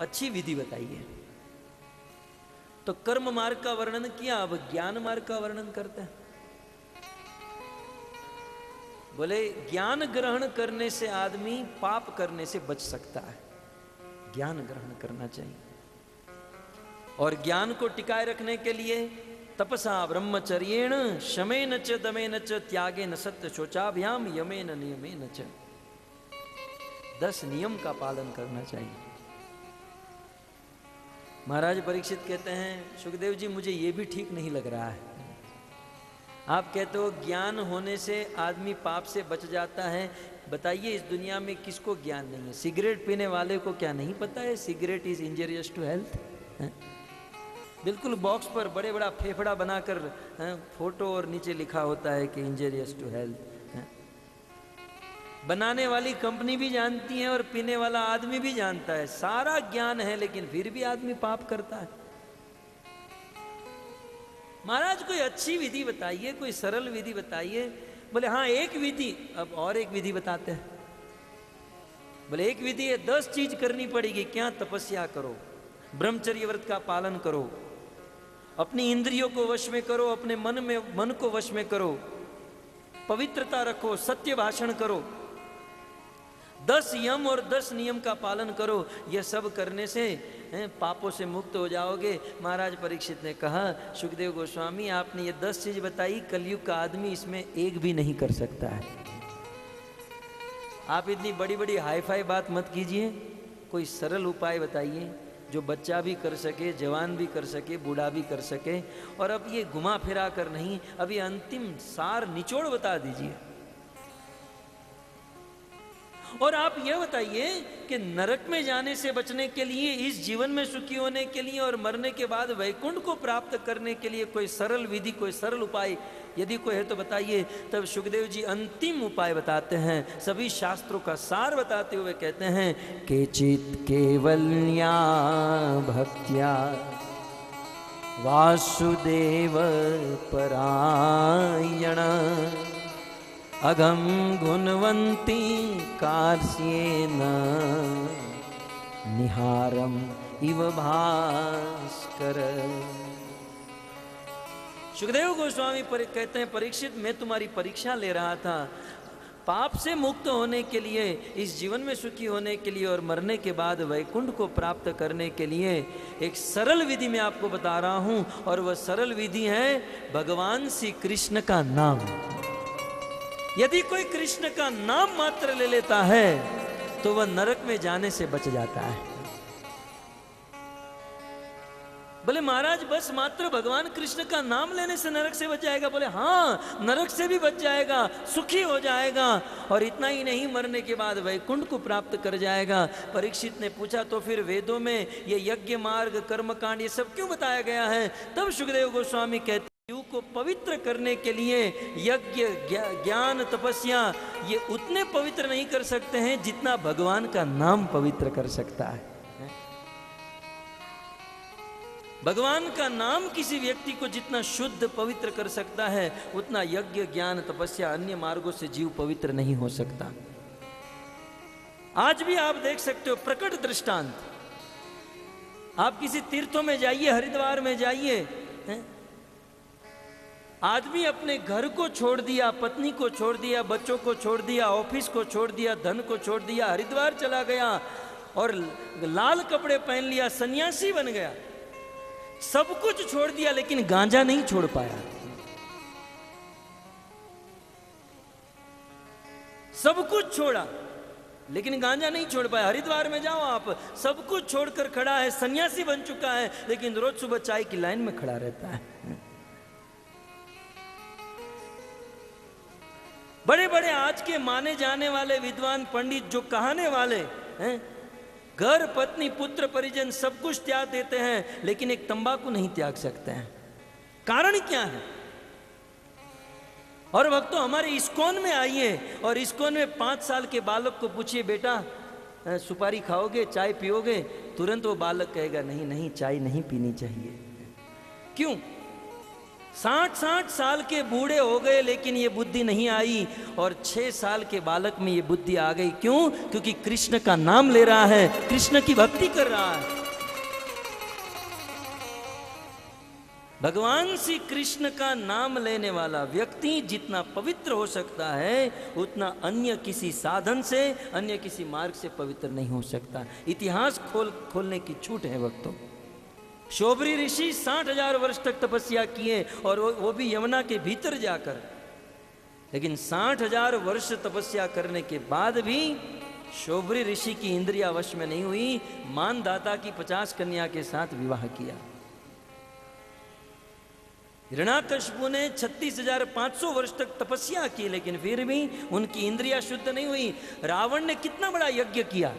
अच्छी विधि बताइए। तो कर्म मार्ग का वर्णन किया, अब ज्ञान मार्ग का वर्णन करते हैं। बोले ज्ञान ग्रहण करने से आदमी पाप करने से बच सकता है, ज्ञान ग्रहण करना चाहिए। और ज्ञान को टिकाए रखने के लिए तपसा ब्रह्मचर्येण शमेन च दमेन च त्यागेन सत्य शोचाभ्याम यमेन नियमेन च, 10 नियम का पालन करना चाहिए। महाराज परीक्षित कहते हैं, सुखदेव जी मुझे ये भी ठीक नहीं लग रहा है। आप कहते हो ज्ञान होने से आदमी पाप से बच जाता है, बताइए इस दुनिया में किसको ज्ञान नहीं है? सिगरेट पीने वाले को क्या नहीं पता है cigarette is injurious to health? बिल्कुल बॉक्स पर बड़े बड़ा फेफड़ा बनाकर फोटो और नीचे लिखा होता है कि इंजरियस टू हेल्थ। बनाने वाली कंपनी भी जानती है और पीने वाला आदमी भी जानता है, सारा ज्ञान है, लेकिन फिर भी आदमी पाप करता है। महाराज कोई अच्छी विधि बताइए, कोई सरल विधि बताइए। बोले हाँ एक विधि, अब और एक विधि बताते हैं। बोले एक विधि है, 10 चीज करनी पड़ेगी। क्या? तपस्या करो, ब्रह्मचर्य व्रत का पालन करो, अपनी इंद्रियों को वश में करो, अपने मन को वश में करो, पवित्रता रखो, सत्य भाषण करो, 10 यम और 10 नियम का पालन करो। यह सब करने से पापों से मुक्त हो जाओगे। महाराज परीक्षित ने कहा, सुखदेव गोस्वामी आपने ये 10 चीज बताई, कलयुग का आदमी इसमें एक भी नहीं कर सकता है। आप इतनी बड़ी बड़ी हाई फाई बात मत कीजिए, कोई सरल उपाय बताइए जो बच्चा भी कर सके, जवान भी कर सके, बूढ़ा भी कर सके। और अब ये घुमा फिरा कर नहीं, अब ये अंतिम सार निचोड़ बता दीजिए। और आप यह बताइए कि नरक में जाने से बचने के लिए, इस जीवन में सुखी होने के लिए और मरने के बाद वैकुंठ को प्राप्त करने के लिए कोई सरल विधि, कोई सरल उपाय यदि कोई है तो बताइए। तब सुखदेव जी अंतिम उपाय बताते हैं, सभी शास्त्रों का सार बताते हुए कहते हैं, केचित केवल्या भक्त्या वासुदेव परायण अगम गुणवंती कार्ष्येन निहारम इव भास्कर। सुखदेव गोस्वामी कहते हैं, परीक्षित मैं तुम्हारी परीक्षा ले रहा था। पाप से मुक्त होने के लिए, इस जीवन में सुखी होने के लिए और मरने के बाद वैकुंठ को प्राप्त करने के लिए एक सरल विधि मैं आपको बता रहा हूं। और वह सरल विधि है भगवान श्री कृष्ण का नाम। यदि कोई कृष्ण का नाम मात्र ले लेता है तो वह नरक में जाने से बच जाता है। बोले महाराज बस मात्र भगवान कृष्ण का नाम लेने से नरक से बच जाएगा? बोले हाँ, नरक से भी बच जाएगा, सुखी हो जाएगा, और इतना ही नहीं, मरने के बाद वैकुंठ को प्राप्त कर जाएगा। परीक्षित ने पूछा तो फिर वेदों में ये यज्ञ मार्ग, कर्मकांड, ये सब क्यों बताया गया है? तब सुखदेव गोस्वामी कहते, जीव को पवित्र करने के लिए यज्ञ, ज्ञान, तपस्या ये उतने पवित्र नहीं कर सकते हैं जितना भगवान का नाम पवित्र कर सकता है। भगवान का नाम किसी व्यक्ति को जितना शुद्ध पवित्र कर सकता है, उतना यज्ञ, ज्ञान, तपस्या, अन्य मार्गों से जीव पवित्र नहीं हो सकता। आज भी आप देख सकते हो प्रकट दृष्टांत। आप किसी तीर्थों में जाइए, हरिद्वार में जाइए, आदमी अपने घर को छोड़ दिया, पत्नी को छोड़ दिया, बच्चों को छोड़ दिया, ऑफिस को छोड़ दिया, धन को छोड़ दिया, हरिद्वार चला गया और लाल कपड़े पहन लिया, सन्यासी बन गया, सब कुछ छोड़ दिया, लेकिन गांजा नहीं छोड़ पाया। सब कुछ छोड़ा लेकिन गांजा नहीं छोड़ पाया। हरिद्वार में जाओ आप, सब कुछ छोड़कर खड़ा है, सन्यासी बन चुका है, लेकिन रोज सुबह चाय की लाइन में खड़ा रहता है। बड़े बड़े आज के माने जाने वाले विद्वान पंडित जो कहाने वाले हैं, घर, पत्नी, पुत्र, परिजन सब कुछ त्याग देते हैं, लेकिन एक तंबाकू नहीं त्याग सकते हैं। कारण क्या है? और भक्तों हमारे इस्कॉन में आइए और इस्कॉन में 5 साल के बालक को पूछिए, बेटा सुपारी खाओगे, चाय पियोगे? तुरंत वो बालक कहेगा नहीं नहीं, चाय नहीं पीनी चाहिए। क्यों? 60-60 साल के बूढ़े हो गए लेकिन ये बुद्धि नहीं आई, और 6 साल के बालक में ये बुद्धि आ गई। क्यों? क्योंकि कृष्ण का नाम ले रहा है, कृष्ण की भक्ति कर रहा है। भगवान श्री कृष्ण का नाम लेने वाला व्यक्ति जितना पवित्र हो सकता है उतना अन्य किसी साधन से, अन्य किसी मार्ग से पवित्र नहीं हो सकता। इतिहास खोलने की छूट है भक्तों। शोभरी ऋषि 60,000 वर्ष तक तपस्या किए, और वो भी यमुना के भीतर जाकर। लेकिन 60,000 वर्ष तपस्या करने के बाद भी शोभरी ऋषि की इंद्रिया वश में नहीं हुई। मानदाता की 50 कन्या के साथ विवाह किया। हिरण्याकश्यपु ने 36,500 वर्ष तक तपस्या की, लेकिन फिर भी उनकी इंद्रिया शुद्ध नहीं हुई। रावण ने कितना बड़ा यज्ञ किया,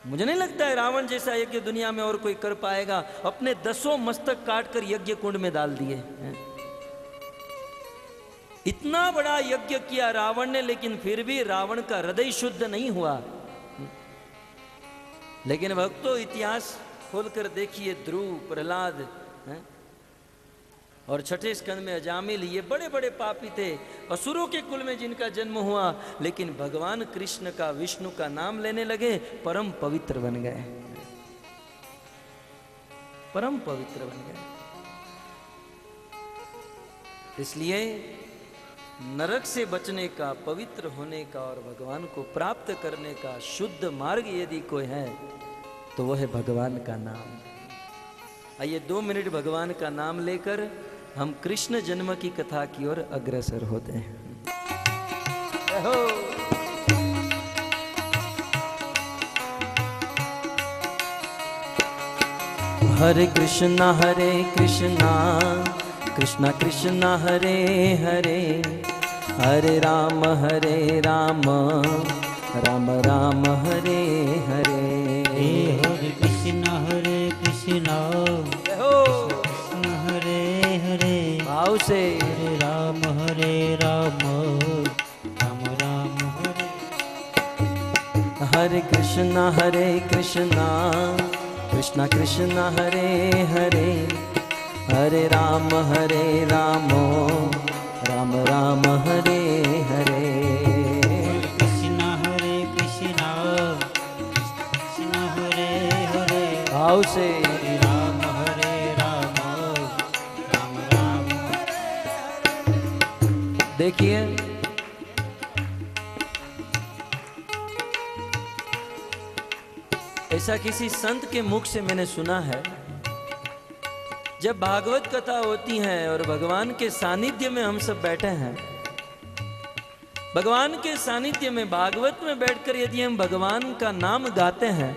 मुझे नहीं लगता है रावण जैसा यज्ञ दुनिया में और कोई कर पाएगा। अपने 10 मस्तक काटकर यज्ञ कुंड में डाल दिए। इतना बड़ा यज्ञ किया रावण ने, लेकिन फिर भी रावण का हृदय शुद्ध नहीं हुआ। लेकिन भक्तों, इतिहास खोलकर देखिए, ध्रुव, प्रहलाद और 6ठे स्कंद में अजामिल, ये बड़े बड़े पापी थे, असुरों के कुल में जिनका जन्म हुआ, लेकिन भगवान कृष्ण का, विष्णु का नाम लेने लगे, परम पवित्र बन गए, परम पवित्र बन गए। इसलिए नरक से बचने का, पवित्र होने का और भगवान को प्राप्त करने का शुद्ध मार्ग यदि कोई है तो वह है भगवान का नाम। आइए 2 मिनट भगवान का नाम लेकर हम कृष्ण जन्म की कथा की ओर अग्रसर होते हैं। हरे कृष्णा कृष्णा कृष्णा हरे हरे, हरे राम राम राम हरे हरे। हरे कृष्णा भाव से हरे राम राम राम हरे। हरे कृष्णा कृष्णा कृष्णा हरे हरे, हरे राम राम राम हरे हरे। कृष्णा कृष्णा हरे हरे, भाव से हरे राम राम राम देखिए, ऐसा किसी संत के मुख से मैंने सुना है, जब भागवत कथा होती है और भगवान के सानिध्य में हम सब बैठे हैं, भगवान के सानिध्य में भागवत में बैठकर यदि हम भगवान का नाम गाते हैं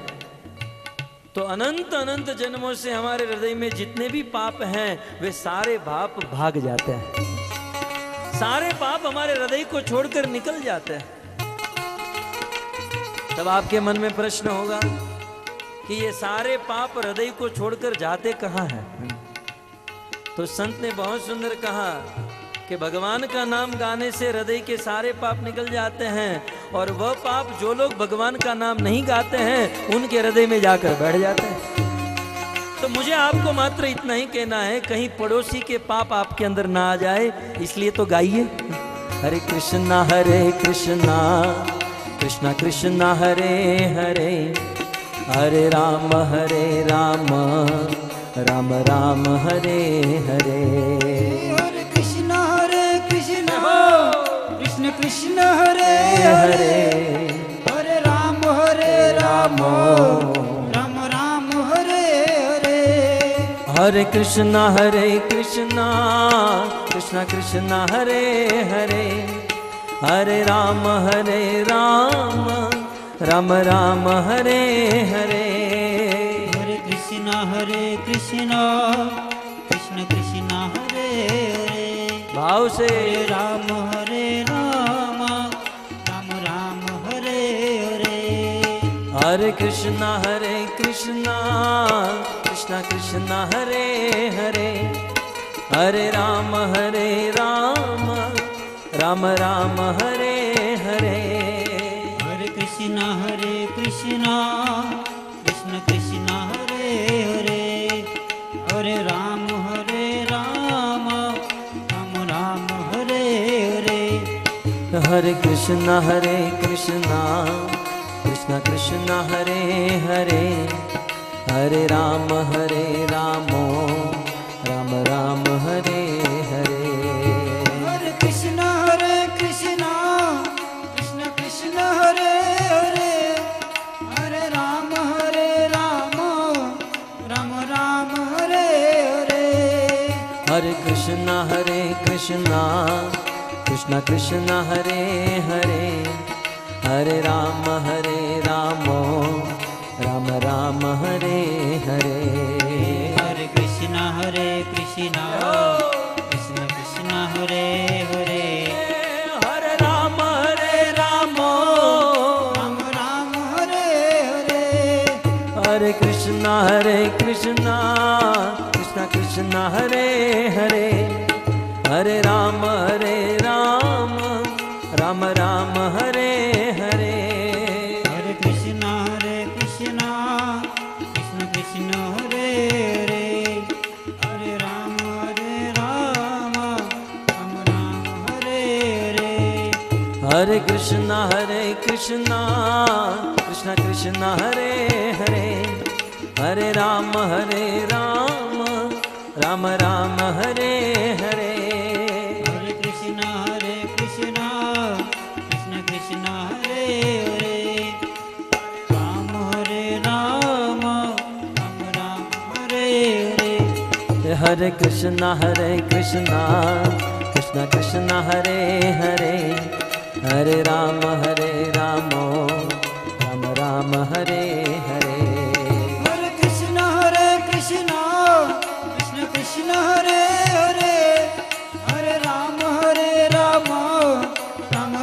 तो अनंत अनंत जन्मों से हमारे हृदय में जितने भी पाप हैं वे सारे पाप भाग जाते हैं, सारे पाप हमारे हृदय को छोड़कर निकल जाते हैं। तब आपके मन में प्रश्न होगा कि ये सारे पाप हृदय को छोड़कर जाते कहाँ हैं? तो संत ने बहुत सुंदर कहा कि भगवान का नाम गाने से हृदय के सारे पाप निकल जाते हैं, और वह पाप जो लोग भगवान का नाम नहीं गाते हैं उनके हृदय में जाकर बैठ जाते हैं। तो मुझे आपको मात्र इतना ही कहना है, कहीं पड़ोसी के पाप आपके अंदर ना आ जाए, इसलिए तो गाइए हरे कृष्णा कृष्णा कृष्णा हरे हरे, हरे राम राम राम हरे हरे। हरे कृष्णा कृष्ण कृष्ण हरे हरे, हरे राम राम राम हरे हरे। हरे कृष्णा कृष्णा कृष्णा हरे हरे, हरे राम राम राम हरे हरे। हरे कृष्णा कृष्ण कृष्ण हरे हरे, भाव से हरे राम राम राम हरे हरे। हरे कृष्णा कृष्णा कृष्णा हरे हरे, हरे राम राम हरे हरे। हरे कृष्णा कृष्ण कृष्ण हरे हरे, हरे राम हरे कृष्णा कृष्णा कृष्णा हरे हरे, हरे राम राम राम हरे हरे। हरे कृष्णा कृष्णा कृष्णा हरे हरे, हरे राम राम हरे हरे। हरे कृष्णा कृष्णा हरे हरे, हरे राम राम हरे हरे। हरे कृष्णा कृष्णा हरे हरे, हरे राम राम हरे हरे। हरे कृष्णा कृष्णा हरे हरे, हरे राम राम हरे हरे। हरे कृष्णा कृष्णा हरे हरे, हरे राम राम हरे हरे। हरे कृष्णा कृष्णा हरे हरे, हरे राम राम हरे हरे। हरे कृष्णा कृष्णा हरे हरे, राम राम हरे हरे। हरे कृष्णा कृष्णा हरे हरे, हरे राम राम हरे हरे। हरे कृष्णा कृष्णा हरे हरे, हरे राम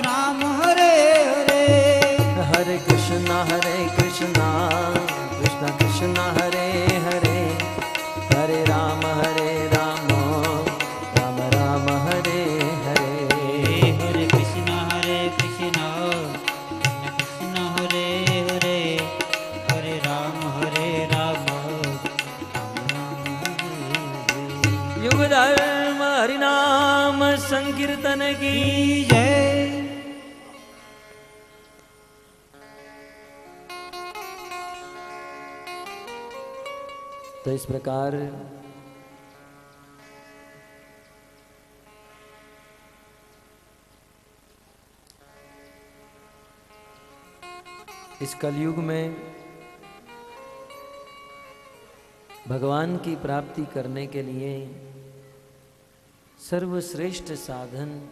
राम हरे हरे। हरे कृष्णा कृष्णा हरे हरे, हरे राम राम हरे हरे। हरे कृष्णा कृष्णा हरे हरे, हरे राम युग धर्म हरिनाम संकीर्तन की जय। तो इस प्रकार इस कलयुग में भगवान की प्राप्ति करने के लिए सर्वश्रेष्ठ साधन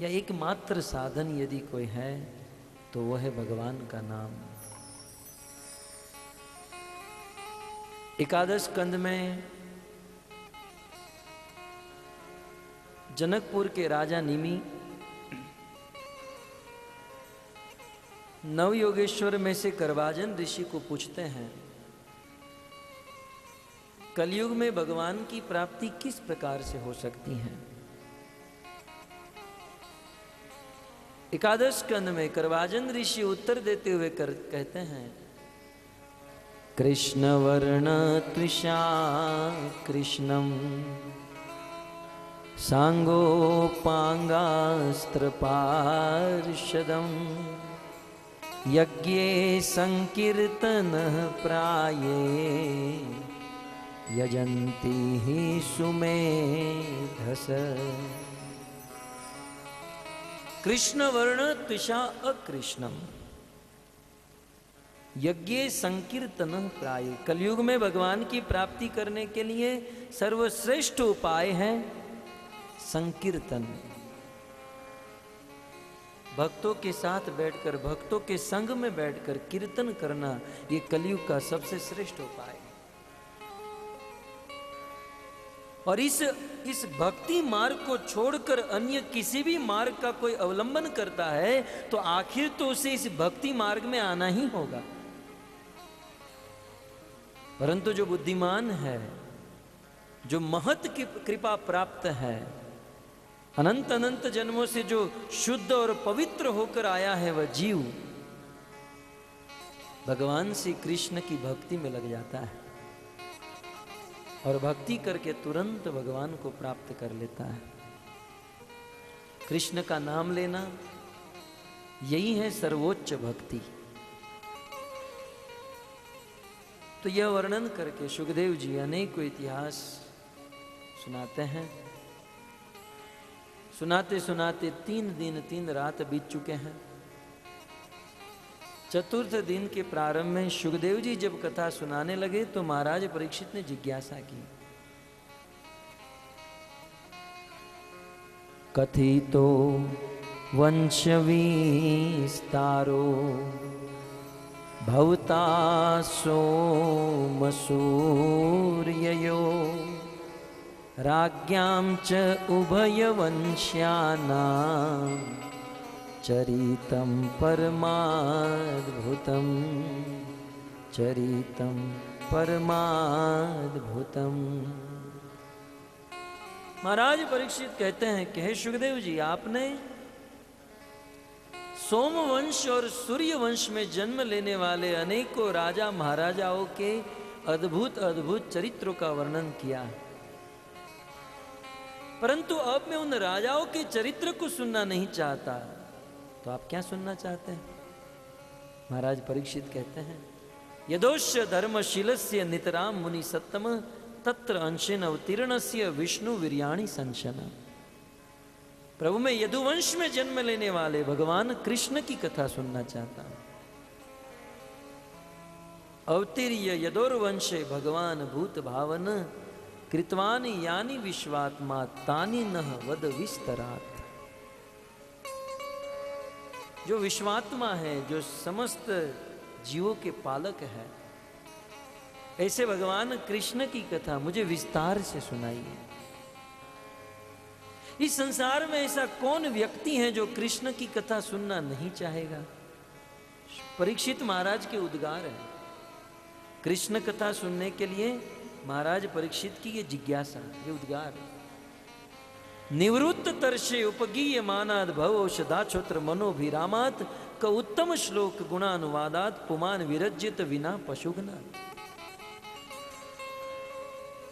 या एकमात्र साधन यदि कोई है तो वह है भगवान का नाम। एकादश स्कंद में जनकपुर के राजा निमि नवयोगेश्वर में से करवाजन ऋषि को पूछते हैं, कलयुग में भगवान की प्राप्ति किस प्रकार से हो सकती है। एकादश स्कंद में करवाजन ऋषि उत्तर देते हुए कहते हैं, कृष्ण वर्ण त्रिषा कृष्णम सांगोपांगास्त्र पार्षदम यज्ञे संकीर्तन प्राये यजन्ति ही सुमेधस। कृष्ण वर्ण त्रिषा अकृष्णम यज्ञे संकीर्तन प्राय। कलयुग में भगवान की प्राप्ति करने के लिए सर्वश्रेष्ठ उपाय है संकीर्तन। भक्तों के साथ बैठकर, भक्तों के संग में बैठकर कीर्तन करना, ये कलयुग का सबसे श्रेष्ठ उपाय है। और इस भक्ति मार्ग को छोड़कर अन्य किसी भी मार्ग का कोई अवलंबन करता है तो आखिर तो उसे इस भक्ति मार्ग में आना ही होगा। परंतु जो बुद्धिमान है, जो महत की कृपा प्राप्त है, अनंत अनंत जन्मों से जो शुद्ध और पवित्र होकर आया है, वह जीव भगवान श्री कृष्ण की भक्ति में लग जाता है और भक्ति करके तुरंत भगवान को प्राप्त कर लेता है। कृष्ण का नाम लेना यही है सर्वोच्च भक्ति। तो यह वर्णन करके सुखदेव जी अनेकों इतिहास सुनाते हैं। सुनाते सुनाते 3 दिन 3 रात बीत चुके हैं। चतुर्थ दिन के प्रारंभ में सुखदेव जी जब कथा सुनाने लगे तो महाराज परीक्षित ने जिज्ञासा की, कथितो वंश विस्तारो भवता सोमसूर्ययो राज्ञां च उभयवंश्यानां चरितं परमाद्भुतं चरितं परमाद्भुतं। महाराज परीक्षित कहते हैं कि हे सुखदेव जी, आपने सोमवंश और सूर्य वंश में जन्म लेने वाले अनेकों राजा महाराजाओं के अद्भुत अद्भुत चरित्रों का वर्णन किया, परंतु अब मैं उन राजाओं के चरित्र को सुनना नहीं चाहता। तो आप क्या सुनना चाहते हैं? महाराज परीक्षित कहते हैं, यदोश्य धर्मशीलस्य नितराम मुनि सत्तम तत्र अंशेन अवतीर्णस्य विष्णु वीर्याणि संशन। प्रभु, मैं यदुवंश में जन्म लेने वाले भगवान कृष्ण की कथा सुनना चाहता हूं। अवतीर्य यदोर्वंशे भगवान भूत भावन कृतवानि यानि विश्वात्मा तानि नः वद विस्तरात्। जो विश्वात्मा है, जो समस्त जीवों के पालक है, ऐसे भगवान कृष्ण की कथा मुझे विस्तार से सुनाइए। इस संसार में ऐसा कौन व्यक्ति है जो कृष्ण की कथा सुनना नहीं चाहेगा? परीक्षित महाराज के उद्गार है। कृष्ण कथा सुनने के लिए महाराज परीक्षित की ये जिज्ञासा, ये उद्गार है। निवृत्त तरसे उपगीय मानाद भव औषधाक्षोत्र मनोभिरामात क उत्तम श्लोक गुणानुवादात पुमान विरज्यत विना पशुघ्नात।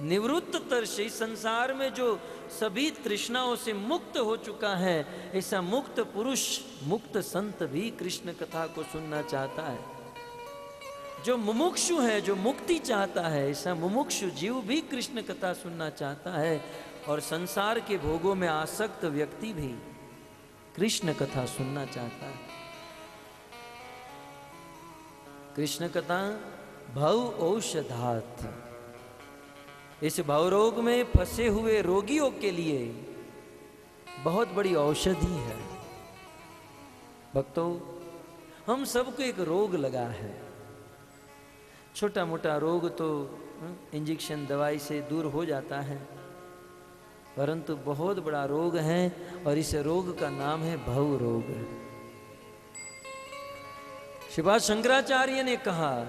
निवृत्त तरसे, संसार में जो सभी तृष्णाओं से मुक्त हो चुका है, ऐसा मुक्त पुरुष, मुक्त संत भी कृष्ण कथा को सुनना चाहता है। जो मुमुक्षु है, जो मुक्ति चाहता है, ऐसा मुमुक्षु जीव भी कृष्ण कथा सुनना चाहता है। और संसार के भोगों में आसक्त व्यक्ति भी कृष्ण कथा सुनना चाहता है। कृष्ण कथा भव औषधात्, इस भवरोग में फंसे हुए रोगियों के लिए बहुत बड़ी औषधि है। भक्तों, हम सबको एक रोग लगा है। छोटा मोटा रोग तो इंजेक्शन दवाई से दूर हो जाता है, परंतु बहुत बड़ा रोग है और इस रोग का नाम है भव रोग। श्रीपाद शंकराचार्य ने कहा,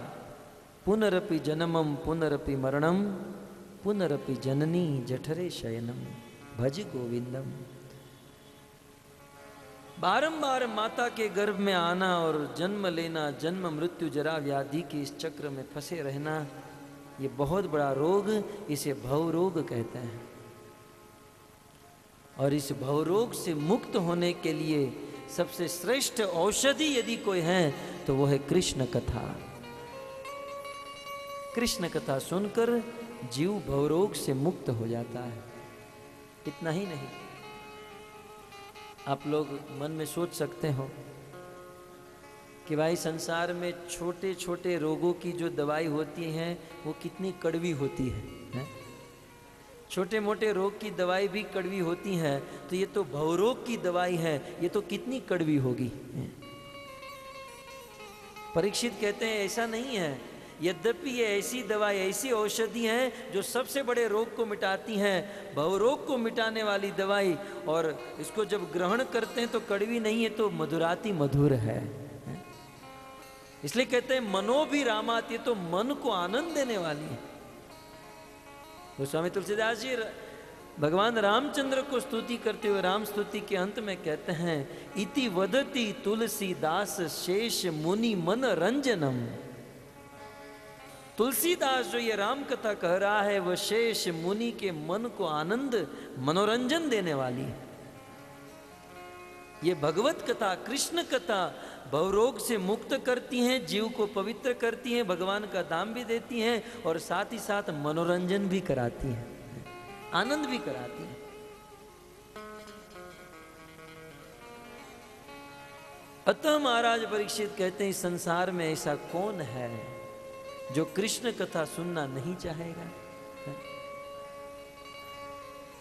पुनरपि जन्मम पुनरपि मरणम पुनरपि जननी जठरे शयनम भज गोविंदम। बारंबार माता के गर्भ में आना और जन्म लेना, जन्म मृत्यु जरा व्याधि के इस चक्र में फंसे रहना, ये बहुत बड़ा रोग, इसे भव रोग कहते हैं। और इस भव रोग से मुक्त होने के लिए सबसे श्रेष्ठ औषधि यदि कोई है तो वो है कृष्ण कथा। कृष्ण कथा सुनकर जीव भवरोग से मुक्त हो जाता है। इतना ही नहीं, आप लोग मन में सोच सकते हो कि भाई संसार में छोटे छोटे रोगों की जो दवाई होती है वो कितनी कड़वी होती है? छोटे मोटे रोग की दवाई भी कड़वी होती है, तो ये तो भवरोग की दवाई है, ये तो कितनी कड़वी होगी। परीक्षित कहते हैं ऐसा नहीं है। यद्यपि ये ऐसी दवाई, ऐसी औषधि है जो सबसे बड़े रोग को मिटाती हैं, भवरोग को मिटाने वाली दवाई, और इसको जब ग्रहण करते हैं तो कड़वी नहीं है, तो मधुराती मधुर है। इसलिए कहते हैं मनोभिरामात, ये तो मन को आनंद देने वाली है। तो स्वामी तुलसीदास जी भगवान रामचंद्र को स्तुति करते हुए राम स्तुति के अंत में कहते हैं, इति वदति तुलसीदास शेष मुनि मन रंजनम। तुलसीदास जो ये राम कथा कह रहा है वह शेष मुनि के मन को आनंद, मनोरंजन देने वाली है। ये भगवत कथा, कृष्ण कथा भवरोग से मुक्त करती हैं, जीव को पवित्र करती हैं, भगवान का दाम भी देती हैं और साथ ही साथ मनोरंजन भी कराती हैं, आनंद भी कराती हैं। अतः महाराज परीक्षित कहते हैं, इस संसार में ऐसा कौन है जो कृष्ण कथा सुनना नहीं चाहेगा।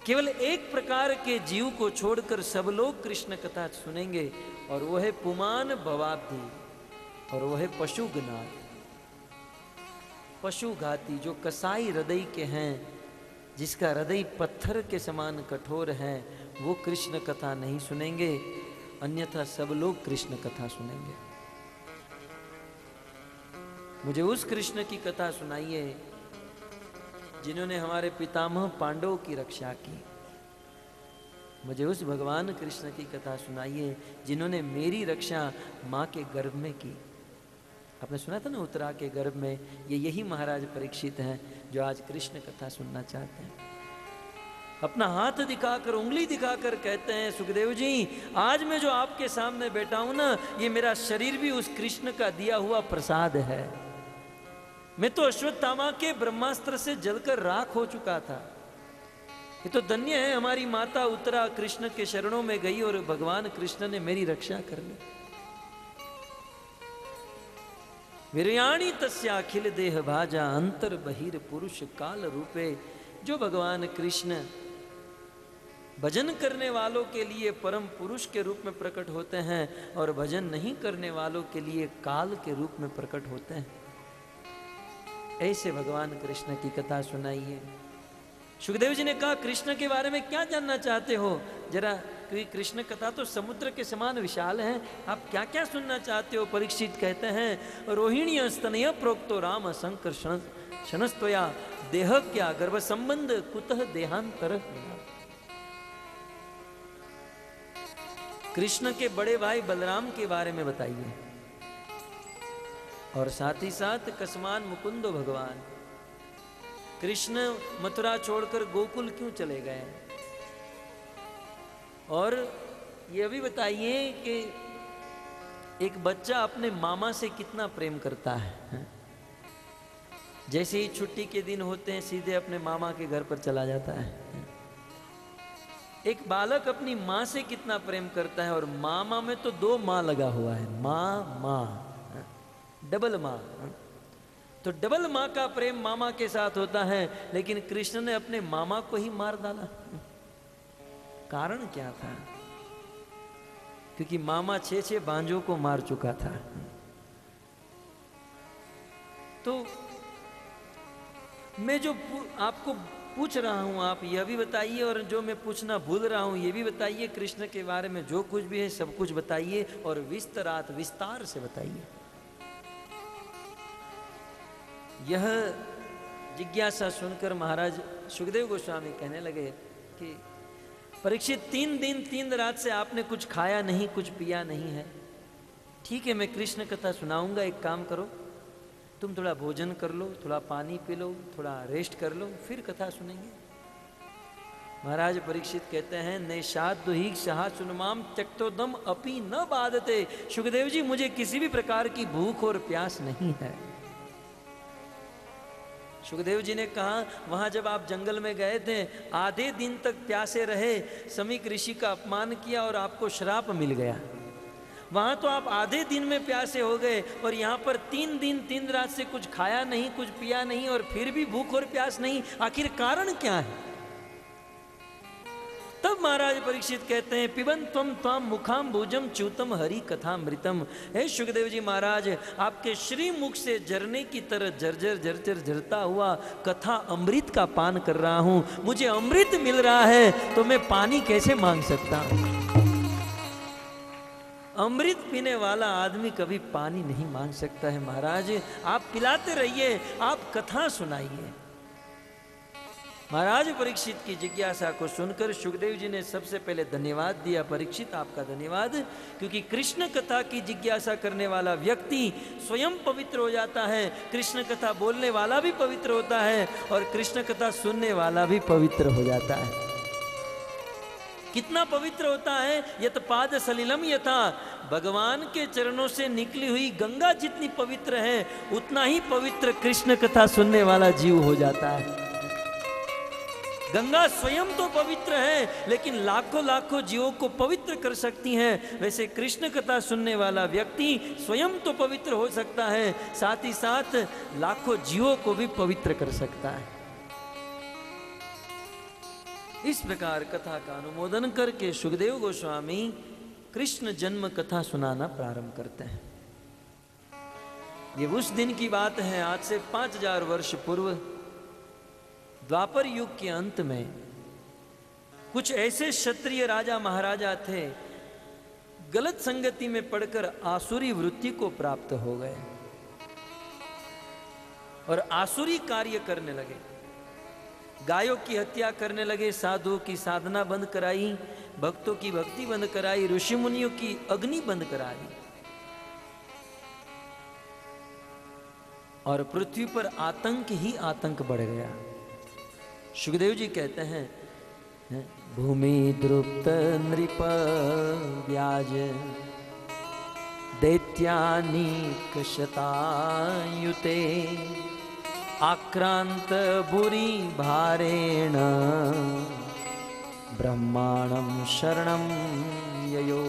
केवल एक प्रकार के जीव को छोड़कर सब लोग कृष्ण कथा सुनेंगे और वह है पुमान भवाब्धि, और वह है पशुगनाथ, पशुघाती, जो कसाई हृदय के हैं, जिसका हृदय पत्थर के समान कठोर है, वो कृष्ण कथा नहीं सुनेंगे, अन्यथा सब लोग कृष्ण कथा सुनेंगे। मुझे उस कृष्ण की कथा सुनाइए जिन्होंने हमारे पितामह पांडवों की रक्षा की। मुझे उस भगवान कृष्ण की कथा सुनाइए जिन्होंने मेरी रक्षा माँ के गर्भ में की। आपने सुना था ना, उत्तरा के गर्भ में, ये यही महाराज परीक्षित हैं जो आज कृष्ण कथा सुनना चाहते हैं। अपना हाथ दिखाकर, उंगली दिखाकर कहते हैं, सुखदेव जी आज मैं जो आपके सामने बैठा हूं ना, ये मेरा शरीर भी उस कृष्ण का दिया हुआ प्रसाद है। मैं तो अश्वत्थामा के ब्रह्मास्त्र से जलकर राख हो चुका था। ये तो धन्य है, हमारी माता उत्तरा कृष्ण के शरणों में गई और भगवान कृष्ण ने मेरी रक्षा कर ली। वीर्याणि तस्या अखिल देह भाजा अंतर बहिर पुरुष काल रूपे। जो भगवान कृष्ण भजन करने वालों के लिए परम पुरुष के रूप में प्रकट होते हैं और भजन नहीं करने वालों के लिए काल के रूप में प्रकट होते हैं, ऐसे भगवान कृष्ण की कथा सुनाइए। सुखदेव जी ने कहा, कृष्ण के बारे में क्या जानना चाहते हो जरा, क्योंकि कृष्ण कथा तो समुद्र के समान विशाल है, आप क्या क्या सुनना चाहते हो। परीक्षित कहते हैं, रोहिणी स्तनय प्रोक्तो राम शंकर शनस्तया देह क्या गर्भ संबंध कुतः देहांतर। कृष्ण के बड़े भाई बलराम के बारे में बताइए, और साथ ही साथ कसमान मुकुंदो भगवान। कृष्ण मथुरा छोड़कर गोकुल क्यों चले गए, और यह भी बताइए कि एक बच्चा अपने मामा से कितना प्रेम करता है। जैसे ही छुट्टी के दिन होते हैं सीधे अपने मामा के घर पर चला जाता है। एक बालक अपनी माँ से कितना प्रेम करता है, और मामा में तो दो माँ लगा हुआ है, माँ माँ, डबल माँ। तो डबल माँ का प्रेम मामा के साथ होता है, लेकिन कृष्ण ने अपने मामा को ही मार डाला। कारण क्या था? क्योंकि मामा 6 बांझों को मार चुका था। तो मैं जो आपको पूछ रहा हूं, आप यह भी बताइए, और जो मैं पूछना भूल रहा हूं ये भी बताइए। कृष्ण के बारे में जो कुछ भी है सब कुछ बताइए, और विस्तरात विस्तार से बताइए। यह जिज्ञासा सुनकर महाराज सुखदेव गोस्वामी कहने लगे कि परीक्षित, 3 दिन 3 रात से आपने कुछ खाया नहीं, कुछ पिया नहीं है। ठीक है, मैं कृष्ण कथा सुनाऊंगा, एक काम करो, तुम थोड़ा भोजन कर लो, थोड़ा पानी पी लो, थोड़ा रेस्ट कर लो, फिर कथा सुनेंगे। महाराज परीक्षित कहते हैं, नैषाद ही शाह सुनमाम त्यक्तोदम अपि न बाधते। सुखदेव जी, मुझे किसी भी प्रकार की भूख और प्यास नहीं है। सुखदेव जी ने कहा, वहां जब आप जंगल में गए थे, आधे दिन तक प्यासे रहे, समीक ऋषि का अपमान किया और आपको श्राप मिल गया। वहां तो आप आधे दिन में प्यासे हो गए, और यहाँ पर 3 दिन 3 रात से कुछ खाया नहीं, कुछ पिया नहीं, और फिर भी भूख और प्यास नहीं। आखिर कारण क्या है? तब महाराज परीक्षित कहते हैं, पिबन त्वम त्वाम मुखाम भोजम च्यूतम हरि कथामृतम। हे सुखदेव जी महाराज, आपके श्री मुख से झरने की तरह झरझर झरझर झरता हुआ कथा अमृत का पान कर रहा हूं। मुझे अमृत मिल रहा है तो मैं पानी कैसे मांग सकता हूं? अमृत पीने वाला आदमी कभी पानी नहीं मांग सकता है। महाराज, आप पिलाते रहिए, आप कथा सुनाइए। महाराज परीक्षित की जिज्ञासा को सुनकर सुखदेव जी ने सबसे पहले धन्यवाद दिया। परीक्षित, आपका धन्यवाद, क्योंकि कृष्ण कथा की जिज्ञासा करने वाला व्यक्ति स्वयं पवित्र हो जाता है, कृष्ण कथा बोलने वाला भी पवित्र होता है, और कृष्ण कथा सुनने वाला भी पवित्र हो जाता है। कितना पवित्र होता है। यत पाद सलिलम यथा, भगवान के चरणों से निकली हुई गंगा जितनी पवित्र है, उतना ही पवित्र कृष्ण कथा सुनने वाला जीव हो जाता है। गंगा स्वयं तो पवित्र है, लेकिन लाखों लाखों जीवों को पवित्र कर सकती हैं। वैसे कृष्ण कथा सुनने वाला व्यक्ति स्वयं तो पवित्र हो सकता है, साथ ही साथ लाखों जीवों को भी पवित्र कर सकता है। इस प्रकार कथा का अनुमोदन करके सुखदेव गोस्वामी कृष्ण जन्म कथा सुनाना प्रारंभ करते हैं। ये उस दिन की बात है, आज से 5000 वर्ष पूर्व, द्वापर युग के अंत में कुछ ऐसे क्षत्रिय राजा महाराजा थे, गलत संगति में पड़कर आसुरी वृत्ति को प्राप्त हो गए और आसुरी कार्य करने लगे। गायों की हत्या करने लगे, साधुओं की साधना बंद कराई, भक्तों की भक्ति बंद कराई, ऋषि मुनियों की अग्नि बंद करा दी और पृथ्वी पर आतंक ही आतंक बढ़ गया। सुखदेव जी कहते हैं, भूमि द्रुप्त नृप व्याज दैत्यानीक शतायुते आक्रांत बुरी भारेण ब्रह्माणं शरणं ययो।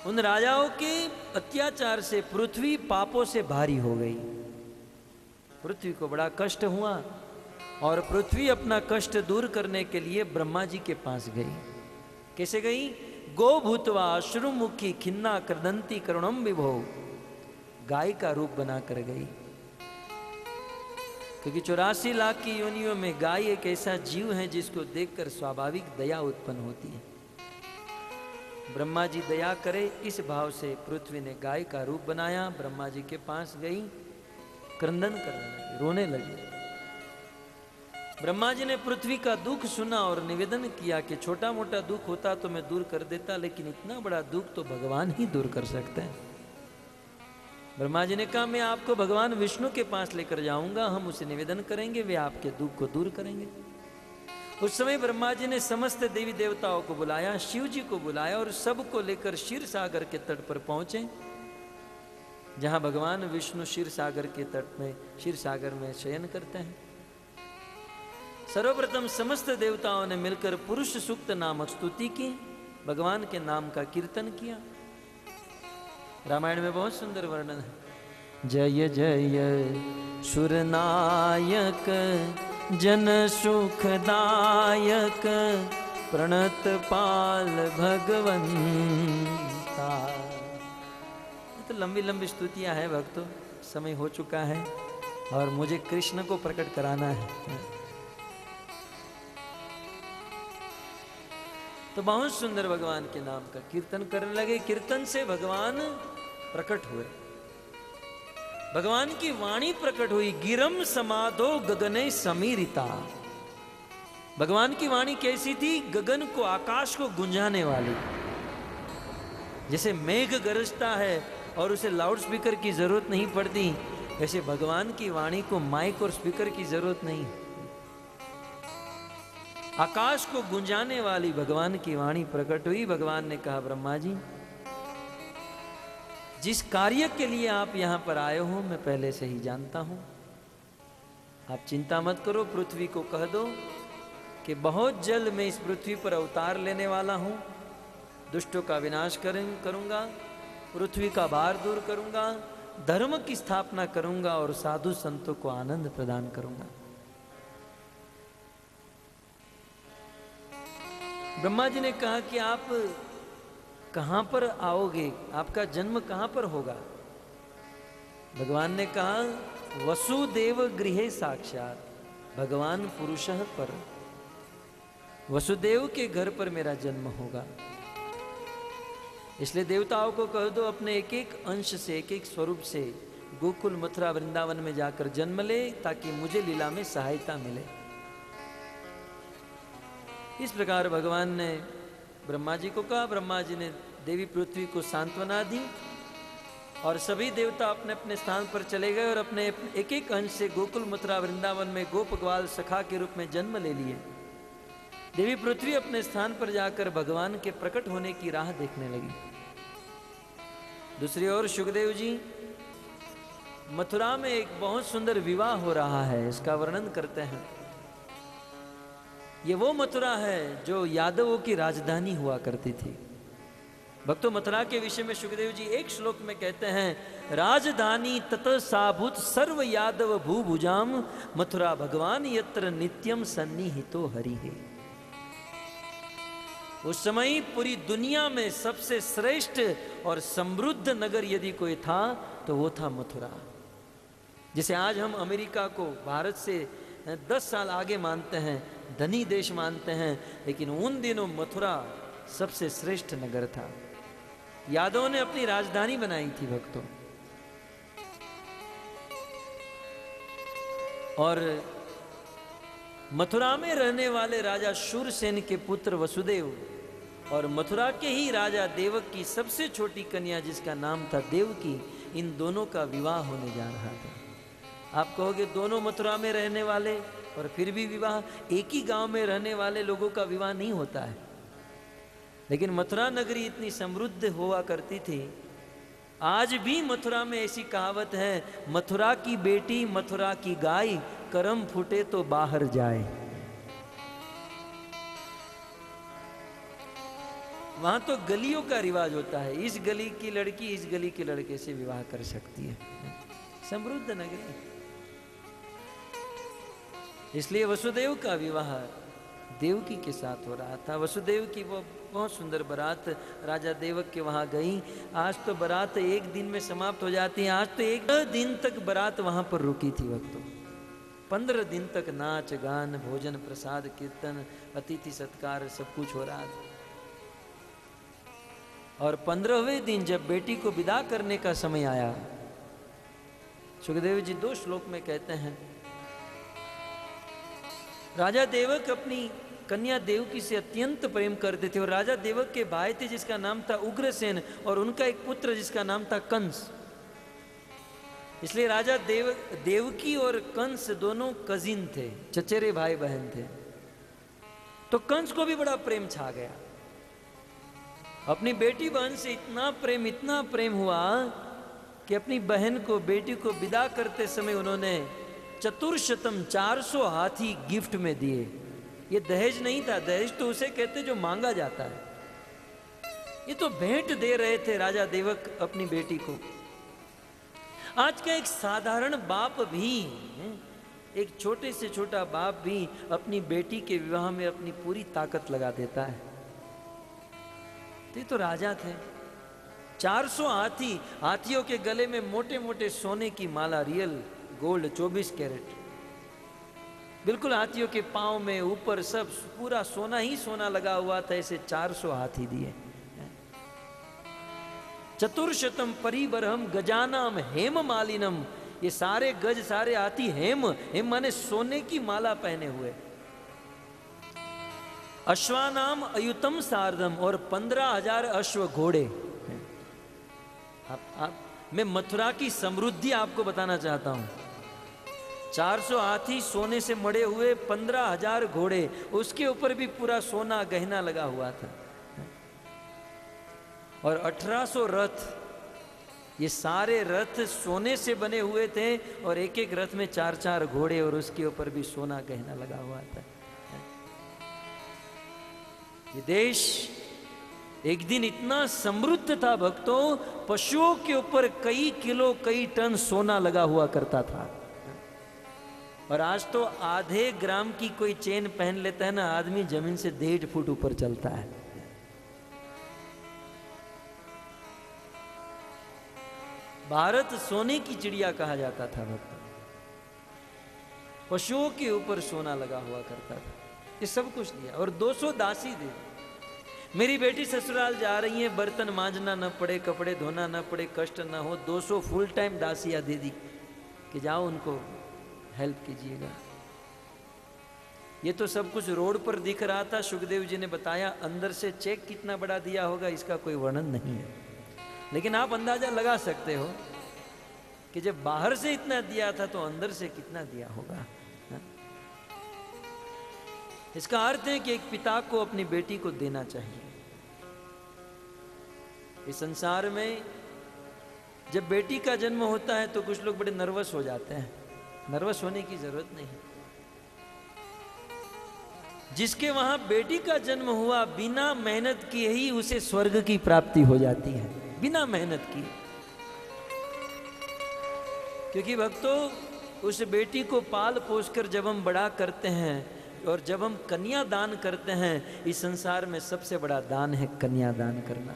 उन राजाओं के अत्याचार से पृथ्वी पापों से भारी हो गई। पृथ्वी को बड़ा कष्ट हुआ और पृथ्वी अपना कष्ट दूर करने के लिए ब्रह्मा जी के पास गई। कैसे गई? गो भूतवा अश्रुमुखी खिन्ना क्रदंती करुणम विभो, गाय का रूप बनाकर गई। क्योंकि 84 लाख की योनियों में गाय एक ऐसा जीव है जिसको देखकर स्वाभाविक दया उत्पन्न होती है। ब्रह्मा जी दया करे, इस भाव से पृथ्वी ने गाय का रूप बनाया। ब्रह्मा जी के पास गई, क्रंदन करने लगी, रोने लगी। ब्रह्मा जी ने पृथ्वी का दुख सुना और निवेदन किया कि छोटा मोटा दुख होता तो मैं दूर कर देता, लेकिन इतना बड़ा दुख तो भगवान ही दूर कर सकते हैं। ब्रह्मा जी ने कहा, मैं आपको भगवान विष्णु के पास लेकर जाऊंगा, हम उसे निवेदन करेंगे, वे आपके दुख को दूर करेंगे। उस समय ब्रह्मा जी ने समस्त देवी देवताओं को बुलाया, शिव जी को बुलाया और सबको लेकर क्षीर सागर के तट पर पहुंचे, जहां भगवान विष्णु क्षीर सागर के तट में, क्षीर सागर में शयन करते हैं। सर्वप्रथम समस्त देवताओं ने मिलकर पुरुष सूक्त नामक स्तुति की, भगवान के नाम का कीर्तन किया। रामायण में बहुत सुंदर वर्णन है। जय जय सुरनायक जन सुखदायक प्रणत पाल भगवंता। तो लंबी लंबी स्तुतियां हैं भक्तों, समय हो चुका है और मुझे कृष्ण को प्रकट कराना है। तो बहुत सुंदर भगवान के नाम का कीर्तन करने लगे। कीर्तन से भगवान प्रकट हुए, भगवान की वाणी प्रकट हुई। गिरम समाधो गगने समीरिता। भगवान की वाणी कैसी थी? गगन को, आकाश को गुंजाने वाली। जैसे मेघ गरजता है और उसे लाउड स्पीकर की जरूरत नहीं पड़ती, वैसे भगवान की वाणी को माइक और स्पीकर की जरूरत नहीं। आकाश को गुंजाने वाली भगवान की वाणी प्रकट हुई। भगवान ने कहा, ब्रह्मा जी, जिस कार्य के लिए आप यहां पर आए हो मैं पहले से ही जानता हूं। आप चिंता मत करो, पृथ्वी को कह दो कि बहुत जल्द मैं इस पृथ्वी पर अवतार लेने वाला हूं, दुष्टों का विनाश करूंगा, पृथ्वी का भार दूर करूंगा, धर्म की स्थापना करूंगा और साधु संतों को आनंद प्रदान करूंगा। ब्रह्मा जी ने कहा कि आप कहां पर आओगे, आपका जन्म कहां पर होगा? भगवान ने कहा, वसुदेव गृहे साक्षात, भगवान पुरुषः पर, वसुदेव के घर पर मेरा जन्म होगा। इसलिए देवताओं को कह दो अपने एक एक अंश से, एक एक स्वरूप से गोकुल मथुरा वृंदावन में जाकर जन्म ले, ताकि मुझे लीला में सहायता मिले। इस प्रकार भगवान ने ब्रह्मा जी को कहा। ब्रह्मा जी ने देवी पृथ्वी को सांत्वना दी और सभी देवता अपने अपने स्थान पर चले गए और अपने एक एक अंश से गोकुल मथुरा वृंदावन में गोप ग्वाल सखा के रूप में जन्म ले लिए। देवी पृथ्वी अपने स्थान पर जाकर भगवान के प्रकट होने की राह देखने लगी। दूसरी ओर सुखदेव जी मथुरा में एक बहुत सुंदर विवाह हो रहा है, इसका वर्णन करते हैं। ये वो मथुरा है जो यादवों की राजधानी हुआ करती थी। भक्तों, मथुरा के विषय में सुखदेव जी एक श्लोक में कहते हैं, राजधानी तत साभूत सर्व यादव भूभुजाम मथुरा भगवान यत्र नित्यम सन्निहितो हरि है। उस समय पूरी दुनिया में सबसे श्रेष्ठ और समृद्ध नगर यदि कोई था तो वो था मथुरा। जिसे आज हम अमेरिका को भारत से 10 साल आगे मानते हैं, धनी देश मानते हैं, लेकिन उन दिनों मथुरा सबसे श्रेष्ठ नगर था। यादवों ने अपनी राजधानी बनाई थी भक्तों। और मथुरा में रहने वाले राजा शूरसेन के पुत्र वसुदेव और मथुरा के ही राजा देवक की सबसे छोटी कन्या जिसका नाम था देवकी, इन दोनों का विवाह होने जा रहा था। आप कहोगे दोनों मथुरा में रहने वाले और फिर भी विवाह, एक ही गांव में रहने वाले लोगों का विवाह नहीं होता है। लेकिन मथुरा नगरी इतनी समृद्ध हुआ करती थी, आज भी मथुरा में ऐसी कहावत है, मथुरा की बेटी मथुरा की गाय, करम फूटे तो बाहर जाए। वहां तो गलियों का रिवाज होता है, इस गली की लड़की इस गली के लड़के से विवाह कर सकती है। समृद्ध नगरी, इसलिए वसुदेव का विवाह देवकी के साथ हो रहा था। वसुदेव की वो बहुत सुंदर बारात राजा देवक के वहां गई। आज तो बारात एक दिन में समाप्त हो जाती है, आज तो एक दिन तक बारात वहां पर रुकी थी वक्तों। 15 दिन तक नाच गान भोजन प्रसाद कीर्तन अतिथि सत्कार सब कुछ हो रहा था। और 15वें दिन जब बेटी को विदा करने का समय आया, सुखदेव जी 2 श्लोक में कहते हैं, राजा देवक अपनी कन्या देवकी से अत्यंत प्रेम करते थे और राजा देवक के भाई थे जिसका नाम था उग्रसेन और उनका एक पुत्र जिसका नाम था कंस। इसलिए राजा देवकी और कंस दोनों कजिन थे, चचेरे भाई बहन थे। तो कंस को भी बड़ा प्रेम छा गया। अपनी बेटी बहन से इतना प्रेम हुआ कि अपनी बहन को बेटी को विदा करते समय उन्होंने चतुर्शतम 400 हाथी गिफ्ट में दिए। ये दहेज नहीं था, दहेज तो उसे कहते जो मांगा जाता है। ये तो भेंट दे रहे थे राजा देवक अपनी बेटी को। आज का एक साधारण बाप भी, एक छोटे से छोटा बाप भी अपनी बेटी के विवाह में अपनी पूरी ताकत लगा देता है। ये तो राजा थे। 400 हाथी, हाथियों के गले में मोटे मोटे सोने की माला, रियल गोल्ड 24 कैरेट, बिल्कुल हाथियों के पांव में ऊपर सब पूरा सोना ही सोना लगा हुआ था। ऐसे 400 हाथी दिए। चतुर्शतम परिबरहम गजानाम हेम मालिनम, ये सारे गज सारे हाथी हेम माने सोने की माला पहने हुए। अश्वानाम अयुतम सार्धम, और 15,000 अश्व घोड़े। मैं मथुरा की समृद्धि आपको बताना चाहता हूं। 400 हाथी सोने से मड़े हुए, 15,000 घोड़े, उसके ऊपर भी पूरा सोना गहना लगा हुआ था। और 1800 रथ, ये सारे रथ सोने से बने हुए थे और एक एक रथ में 4-4 घोड़े और उसके ऊपर भी सोना गहना लगा हुआ था। ये देश एक दिन इतना समृद्ध था भक्तों, पशुओं के ऊपर कई किलो कई टन सोना लगा हुआ करता था। और आज तो आधे ग्राम की कोई चेन पहन लेता है ना आदमी, जमीन से 1.5 फुट ऊपर चलता है। भारत सोने की चिड़िया कहा जाता था भक्तों। पशुओं के ऊपर सोना लगा हुआ करता था। ये सब कुछ दिया और 200 दासी दे दी। मेरी बेटी ससुराल जा रही है, बर्तन मांजना न पड़े, कपड़े धोना न पड़े, कष्ट न हो। 200 फुल टाइम दासियां दे दी कि जाओ उनको हेल्प कीजिएगा। ये तो सब कुछ रोड पर दिख रहा था। सुखदेव जी ने बताया अंदर से चेक कितना बड़ा दिया होगा इसका कोई वर्णन नहीं है, लेकिन आप अंदाजा लगा सकते हो कि जब बाहर से इतना दिया था तो अंदर से कितना दिया होगा। इसका अर्थ है कि एक पिता को अपनी बेटी को देना चाहिए। इस संसार में जब बेटी का जन्म होता है तो कुछ लोग बड़े नर्वस हो जाते हैं। नर्वस होने की जरूरत नहीं। जिसके वहां बेटी का जन्म हुआ, बिना मेहनत किए ही उसे स्वर्ग की प्राप्ति हो जाती है, बिना मेहनत किए। क्योंकि भक्तों, उस बेटी को पाल पोस कर जब हम बड़ा करते हैं और जब हम कन्या दान करते हैं, इस संसार में सबसे बड़ा दान है कन्या दान करना।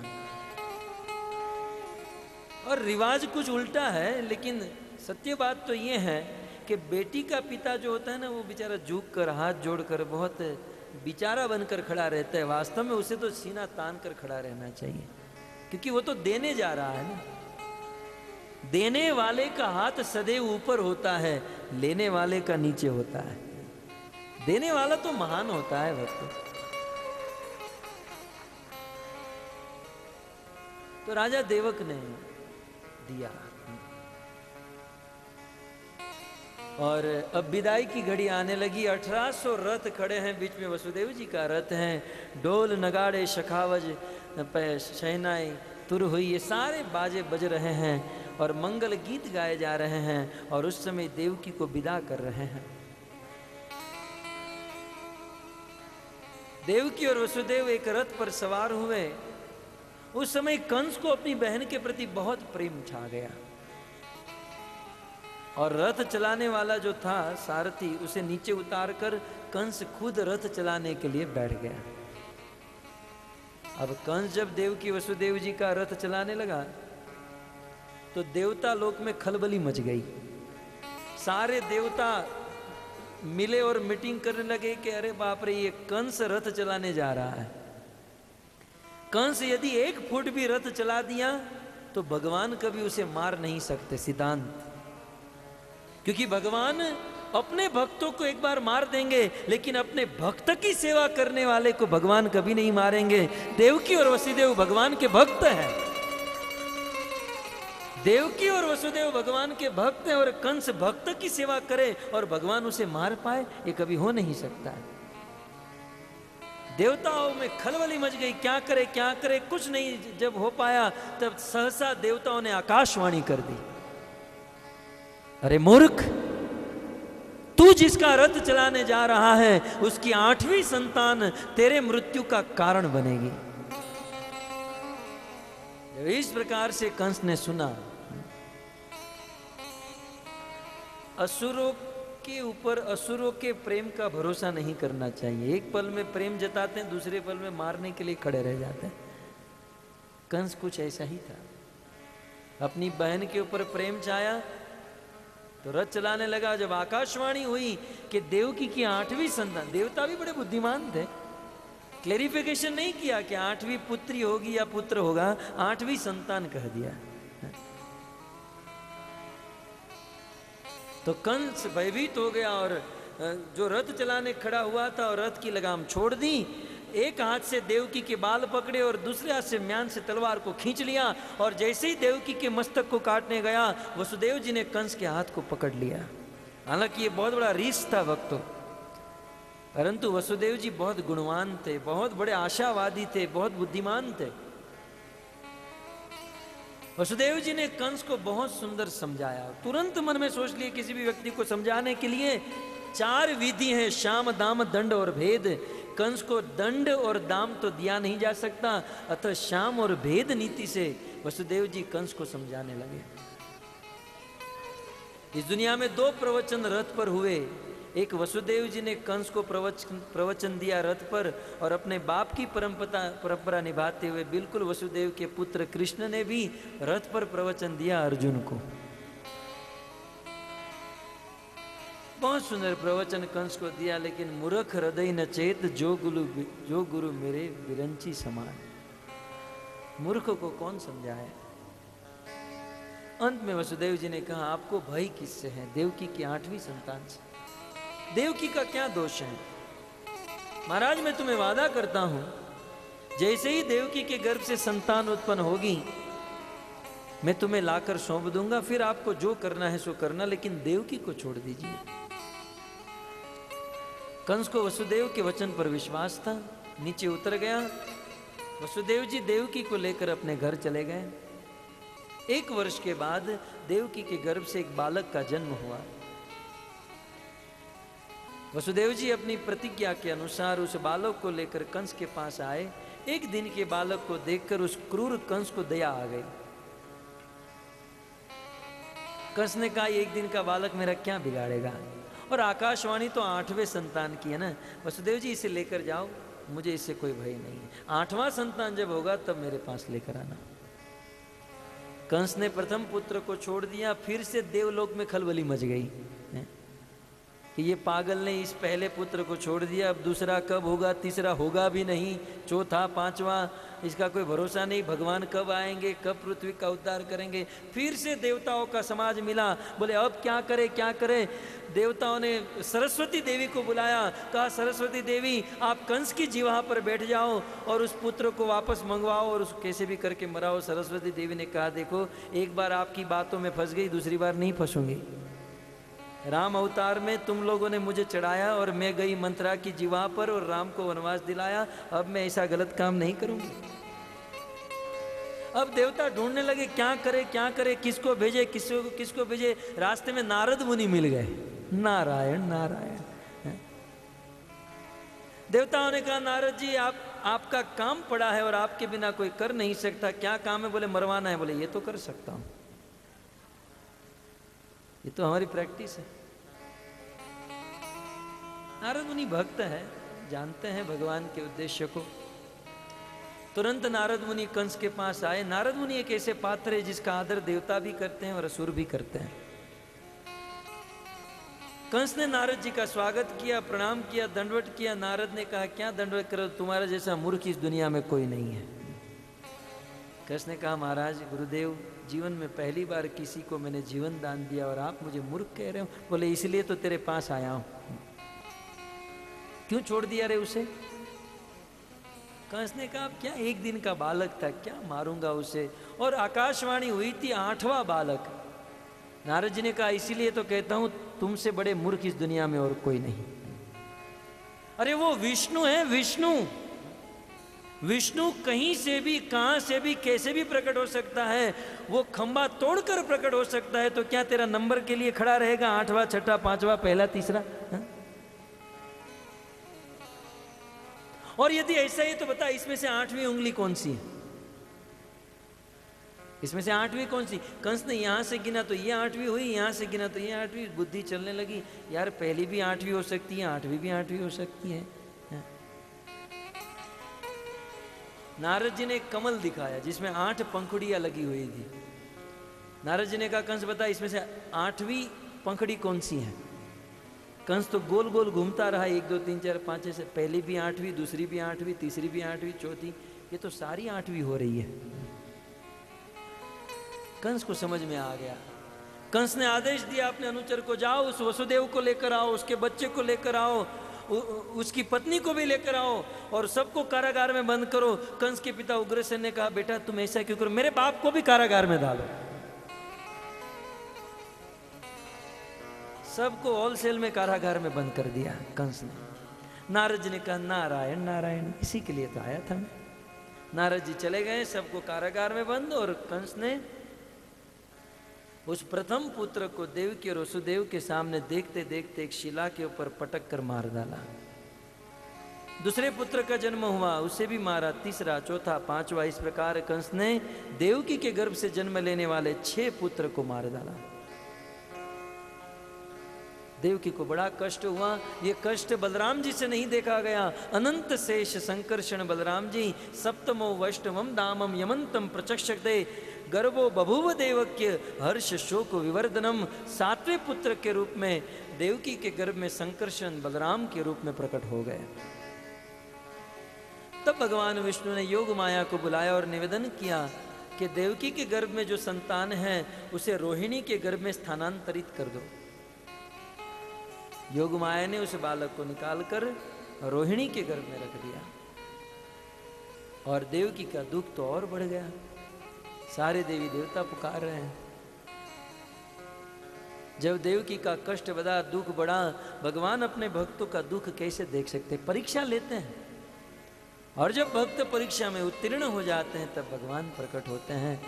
और रिवाज कुछ उल्टा है, लेकिन सत्य बात तो ये है कि बेटी का पिता जो होता है ना, वो बेचारा झुक कर हाथ जोड़कर बहुत बेचारा बनकर खड़ा रहता है। वास्तव में उसे तो सीना तान कर खड़ा रहना चाहिए, क्योंकि वो तो देने जा रहा है ना। देने वाले का हाथ सदैव ऊपर होता है, लेने वाले का नीचे होता है। देने वाला तो महान होता है भक्तों। तो राजा देवक ने दिया, और अब विदाई की घड़ी आने लगी। 1800 रथ खड़े हैं, बीच में वसुदेव जी का रथ है। ढोल नगाड़े शखावज शहनाई तुर हुई, ये सारे बाजे बज रहे हैं और मंगल गीत गाए जा रहे हैं। और उस समय देवकी को विदा कर रहे हैं। देवकी और वसुदेव एक रथ पर सवार हुए। उस समय कंस को अपनी बहन के प्रति बहुत प्रेम छा गया, और रथ चलाने वाला जो था सारथी, उसे नीचे उतारकर कंस खुद रथ चलाने के लिए बैठ गया। अब कंस जब देवकी वसुदेव जी का रथ चलाने लगा तो देवता लोक में खलबली मच गई। सारे देवता मिले और मीटिंग करने लगे कि अरे बाप रे, ये कंस रथ चलाने जा रहा है। कंस यदि 1 फुट भी रथ चला दिया तो भगवान कभी उसे मार नहीं सकते, सिद्धांत। क्योंकि भगवान अपने भक्तों को एक बार मार देंगे, लेकिन अपने भक्त की सेवा करने वाले को भगवान कभी नहीं मारेंगे। देवकी और वसुदेव भगवान के भक्त हैं। देवकी और वसुदेव भगवान के भक्त हैं, और कंस भक्त की सेवा करे और भगवान उसे मार पाए, ये कभी हो नहीं सकता है। देवताओं में खलबली मच गई, क्या करे क्या करे, कुछ नहीं जब हो पाया, तब सहसा देवताओं ने आकाशवाणी कर दी, अरे मूर्ख, तू जिसका रथ चलाने जा रहा है उसकी 8वीं संतान तेरे मृत्यु का कारण बनेगी। इस प्रकार से कंस ने सुना। असुरों के ऊपर असुरों के प्रेम का भरोसा नहीं करना चाहिए। एक पल में प्रेम जताते हैं, दूसरे पल में मारने के लिए खड़े रह जाते हैं। कंस कुछ ऐसा ही था। अपनी बहन के ऊपर प्रेम छाया तो रथ चलाने लगा। जब आकाशवाणी हुई कि देवकी की 8वीं संतान, देवता भी बड़े बुद्धिमान थे, क्लेरिफिकेशन नहीं किया कि 8वीं पुत्री होगी या पुत्र होगा, 8वीं संतान कह दिया। तो कंस भयभीत हो गया और जो रथ चलाने खड़ा हुआ था और रथ की लगाम छोड़ दी। एक हाथ से देवकी के बाल पकड़े और दूसरे हाथ से म्यान से तलवार को खींच लिया, और जैसे ही देवकी के मस्तक को काटने गया, वसुदेव जी ने कंस के हाथ को पकड़ लिया। हालांकि ये बहुत बड़ा रिस्क था भक्तों, परंतु वसुदेव जी बहुत गुणवान थे, बहुत बड़े आशावादी थे, बहुत बुद्धिमान थे। वसुदेव जी ने कंस को बहुत सुंदर समझाया। तुरंत मन में सोच लिए किसी भी व्यक्ति को समझाने के लिए 4 विधि हैं, शाम दाम दंड और भेद। कंस को दंड और दाम तो दिया नहीं जा सकता, अतः शाम और भेद नीति से वसुदेव जी कंस को समझाने लगे। इस दुनिया में 2 प्रवचन रथ पर हुए। एक वसुदेव जी ने कंस को प्रवचन दिया रथ पर, और अपने बाप की परंपरा निभाते हुए बिल्कुल वसुदेव के पुत्र कृष्ण ने भी रथ पर प्रवचन दिया अर्जुन को। बहुत सुंदर प्रवचन कंस को दिया, लेकिन मूर्ख हृदय न चेत जो गुरु मेरे विरंची समान। मूर्ख को कौन समझाए। अंत में वसुदेव जी ने कहा, आपको भय किससे है? देवकी की 8वीं संतान से। देवकी का क्या दोष है? महाराज, मैं तुम्हें वादा करता हूं, जैसे ही देवकी के गर्भ से संतान उत्पन्न होगी, मैं तुम्हें लाकर सौंप दूंगा, फिर आपको जो करना है सो करना, लेकिन देवकी को छोड़ दीजिए। कंस को वसुदेव के वचन पर विश्वास था, नीचे उतर गया। वसुदेव जी देवकी को लेकर अपने घर चले गए। 1 वर्ष के बाद देवकी के गर्भ से एक बालक का जन्म हुआ। वसुदेव जी अपनी प्रतिज्ञा के अनुसार उस बालक को लेकर कंस के पास आए। 1 दिन के बालक को देखकर उस क्रूर कंस को दया आ गई। कंस ने कहा 1 दिन का बालक मेरा क्या बिगाड़ेगा, और आकाशवाणी तो 8वें संतान की है ना, वसुदेव जी इसे लेकर जाओ, मुझे इससे कोई भय नहीं है। 8वां संतान जब होगा तब मेरे पास लेकर आना। कंस ने प्रथम पुत्र को छोड़ दिया। फिर से देवलोक में खलबली मच गई कि ये पागल ने इस पहले पुत्र को छोड़ दिया, अब दूसरा कब होगा, तीसरा होगा भी नहीं, चौथा, 5वां, इसका कोई भरोसा नहीं, भगवान कब आएंगे, कब पृथ्वी का उद्धार करेंगे। फिर से देवताओं का समाज मिला, बोले अब क्या करे क्या करे। देवताओं ने सरस्वती देवी को बुलाया, कहा सरस्वती देवी आप कंस की जीवा पर बैठ जाओ और उस पुत्र को वापस मंगवाओ और उसको कैसे भी करके मराओ। सरस्वती देवी ने कहा देखो, एक बार आपकी बातों में फंस गई, दूसरी बार नहीं फंसूंगी। राम अवतार में तुम लोगों ने मुझे चढ़ाया और मैं गई मंत्रा की जीवा पर और राम को वनवास दिलाया, अब मैं ऐसा गलत काम नहीं करूंगी। अब देवता ढूंढने लगे क्या करे, किसको भेजे, किसको भेजे। रास्ते में नारद मुनि मिल गए। नारायण नारायण। देवताओं ने कहा नारद जी आपका काम पड़ा है और आपके बिना कोई कर नहीं सकता, क्या काम है। बोले मरवाना है। बोले ये तो कर सकता हूं, ये तो हमारी प्रैक्टिस है। नारद मुनि भक्त है, जानते हैं भगवान के उद्देश्य को। तुरंत नारद मुनि कंस के पास आए। नारद मुनि एक ऐसे पात्र है जिसका आदर देवता भी करते हैं और असुर भी करते हैं। कंस ने नारद जी का स्वागत किया, प्रणाम किया, दंडवत किया। नारद ने कहा क्या दंडवत करो, तुम्हारा जैसा मूर्ख इस दुनिया में कोई नहीं है। कंस ने कहा महाराज गुरुदेव, जीवन में पहली बार किसी को मैंने जीवन दान दिया और आप मुझे मूर्ख कह रहे हो। बोले इसलिए तो तेरे पास आया हूं। क्यों छोड़ दिया रे उसे। कंस ने कहा क्या 1 दिन का बालक था, क्या मारूंगा उसे। और आकाशवाणी हुई थी 8वां बालक। नारद जी ने कहा इसीलिए तो कहता हूं तुमसे बड़े मूर्ख इस दुनिया में और कोई नहीं। अरे वो विष्णु है, विष्णु कहीं से भी, कहां से भी, कैसे भी प्रकट हो सकता है। वो खंबा तोड़कर प्रकट हो सकता है। तो क्या तेरा नंबर के लिए खड़ा रहेगा 8वां, 6वां, 5वां, पहला, तीसरा हा? और यदि ऐसा ही तो बता इसमें से 8वीं उंगली कौन सी है, इसमें से 8वीं कौन सी। कंस ने यहां से गिना तो ये 8वीं हुई, यहां से गिना तो ये 8वीं। बुद्धि चलने लगी, यार पहली भी 8वीं हो सकती है, 8वीं भी 8वीं हो सकती है। नारद जी ने एक कमल दिखाया जिसमें 8 पंखुड़ियां लगी हुई थी। नारद जी ने कहा कंस बता इसमें से 8वीं पंखुड़ी कौन सी है। कंस तो गोल गोल घूमता रहा, 1 2 3 4 5 से पहली भी 8वीं, दूसरी भी 8वीं, तीसरी भी 8वीं, चौथी, ये तो सारी 8वीं हो रही है। कंस को समझ में आ गया। कंस ने आदेश दिया अपने अनुचर को, जाओ उस वसुदेव को लेकर आओ, उसके बच्चे को लेकर आओ, उसकी पत्नी को भी लेकर आओ और सबको कारागार में बंद करो। कंस के पिता उग्रसेन ने कहा बेटा तुम ऐसा क्यों करो, मेरे बाप को भी कारागार में डालो। सबको होलसेल में कारागार में बंद कर दिया कंस ने। नारद जी ने कहा नारायण नारायण, इसी के लिए तो आया था मैं। नारद जी चले गए, सबको कारागार में बंद, और कंस ने उस प्रथम पुत्र को देवकी और वसुदेव के सामने देखते देखते एक शिला के ऊपर पटक कर मार डाला। दूसरे पुत्र का जन्म हुआ, उसे भी मारा, तीसरा, चौथा, 5वां, इस प्रकार कंस ने देवकी के गर्भ से जन्म लेने वाले 6 पुत्र को मार डाला। देवकी को बड़ा कष्ट हुआ। ये कष्ट बलराम जी से नहीं देखा गया। अनंत शेष संकर्षण बलराम जी सप्तमो वैष्णवम दामम यमंतम प्रचक्षते गर्भो बभुव देवक्य हर्ष शोक विवर्धनम। 7वें पुत्र के रूप में देवकी के गर्भ में संकर्षण बलराम के रूप में प्रकट हो गए। तब भगवान विष्णु ने योग माया को बुलाया और निवेदन किया कि देवकी के गर्भ में जो संतान है उसे रोहिणी के गर्भ में स्थानांतरित कर दो। योग माया ने उस बालक को निकालकर रोहिणी के गर्भ में रख दिया और देवकी का दुख तो और बढ़ गया। सारे देवी देवता पुकार रहे हैं। जब देवकी का कष्ट बढ़ा, दुख बढ़ा, भगवान अपने भक्तों का दुख कैसे देख सकते? परीक्षा लेते हैं, और जब भक्त परीक्षा में उत्तीर्ण हो जाते हैं तब भगवान प्रकट होते हैं।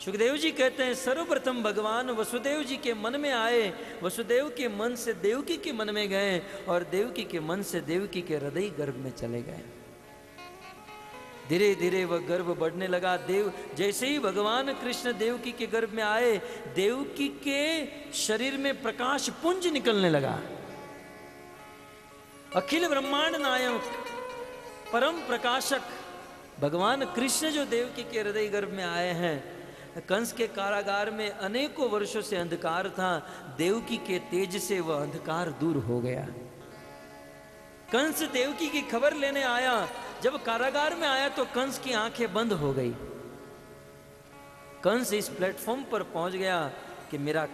सुखदेव जी कहते हैं सर्वप्रथम भगवान वसुदेव जी के मन में आए, वसुदेव के मन से देवकी के मन में गए, और देवकी के मन से देवकी के हृदय गर्भ में चले गए। धीरे धीरे वह गर्भ बढ़ने लगा। देव जैसे ही भगवान कृष्ण देवकी के गर्भ में आए, देवकी के शरीर में प्रकाश पुंज निकलने लगा। अखिल ब्रह्मांड नायक परम प्रकाशक भगवान कृष्ण जो देवकी के हृदय गर्भ में आए हैं, कंस के कारागार में अनेकों वर्षों से अंधकार था, देवकी के तेज से वह अंधकार दूर हो गया। कंस देवकी की खबर लेने आया, जब कारागार में आया तो कंस की आंखें बंद हो गई। कंस इस प्लेटफॉर्म पर पहुंच गया कि मेरा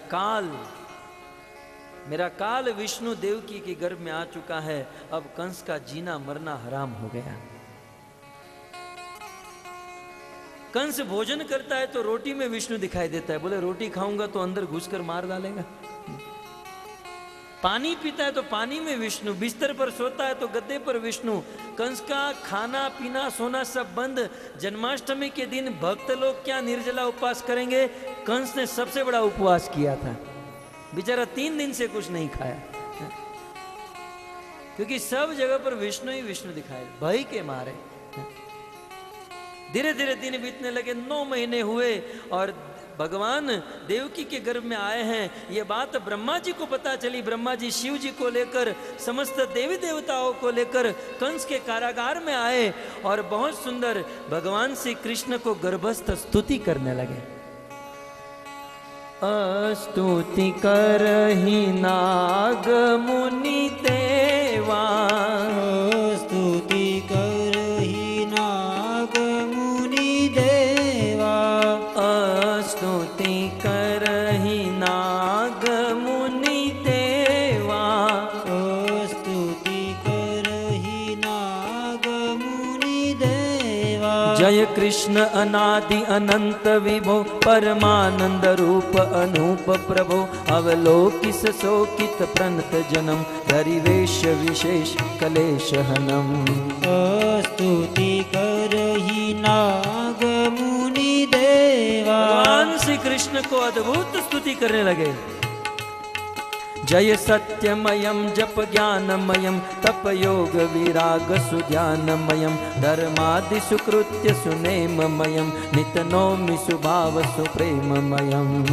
काल विष्णु देवकी के गर्भ में आ चुका है, अब कंस का जीना मरना हराम हो गया। कंस भोजन करता है तो रोटी में विष्णु दिखाई देता है, बोले रोटी खाऊंगा तो अंदर घुसकर मार डालेगा। पानी पीता है तो पानी में विष्णु, बिस्तर पर सोता है तो गद्दे पर विष्णु। कंस का खाना पीना सोना सब बंद। जन्माष्टमी के दिन भक्त लोग क्या निर्जला उपवास करेंगे? कंस ने सबसे बड़ा उपवास किया था, बेचारा 3 दिन से कुछ नहीं खाया, क्योंकि सब जगह पर विष्णु ही विष्णु दिखाए, भय के मारे। धीरे धीरे दिन बीतने लगे, 9 महीने हुए और भगवान देवकी के गर्भ में आए हैं। ये बात ब्रह्मा जी को पता चली। ब्रह्मा जी शिव जी को लेकर, समस्त देवी देवताओं को लेकर कंस के कारागार में आए और बहुत सुंदर भगवान श्री कृष्ण को गर्भस्थ स्तुति करने लगे। स्तुति करहि नाग मुनि देवा, स्तुति करहि नाग मुनि देवा, स्तुति करहि नाग मुनि देवा, स्तुति करहि नाग मुनि देवा। जय कृष्ण अनादि अनंत विभो, परमानंद रूप अनूप प्रभो, अवलोकिस शोकित प्रणत जनम, हरिवेश विशेष कलेश हनम। स्तुति करहि नाग मुनि देवा। भगवान श्री कृष्ण को अद्भुत स्तुति करने लगे। जय सत्यमयम जप ज्ञानमयम, तप योग विराग सुज्ञानमयम, धर्मादि सुकृत्य सुनेममयम, नित नौमि सुभाव सुप्रेममयम।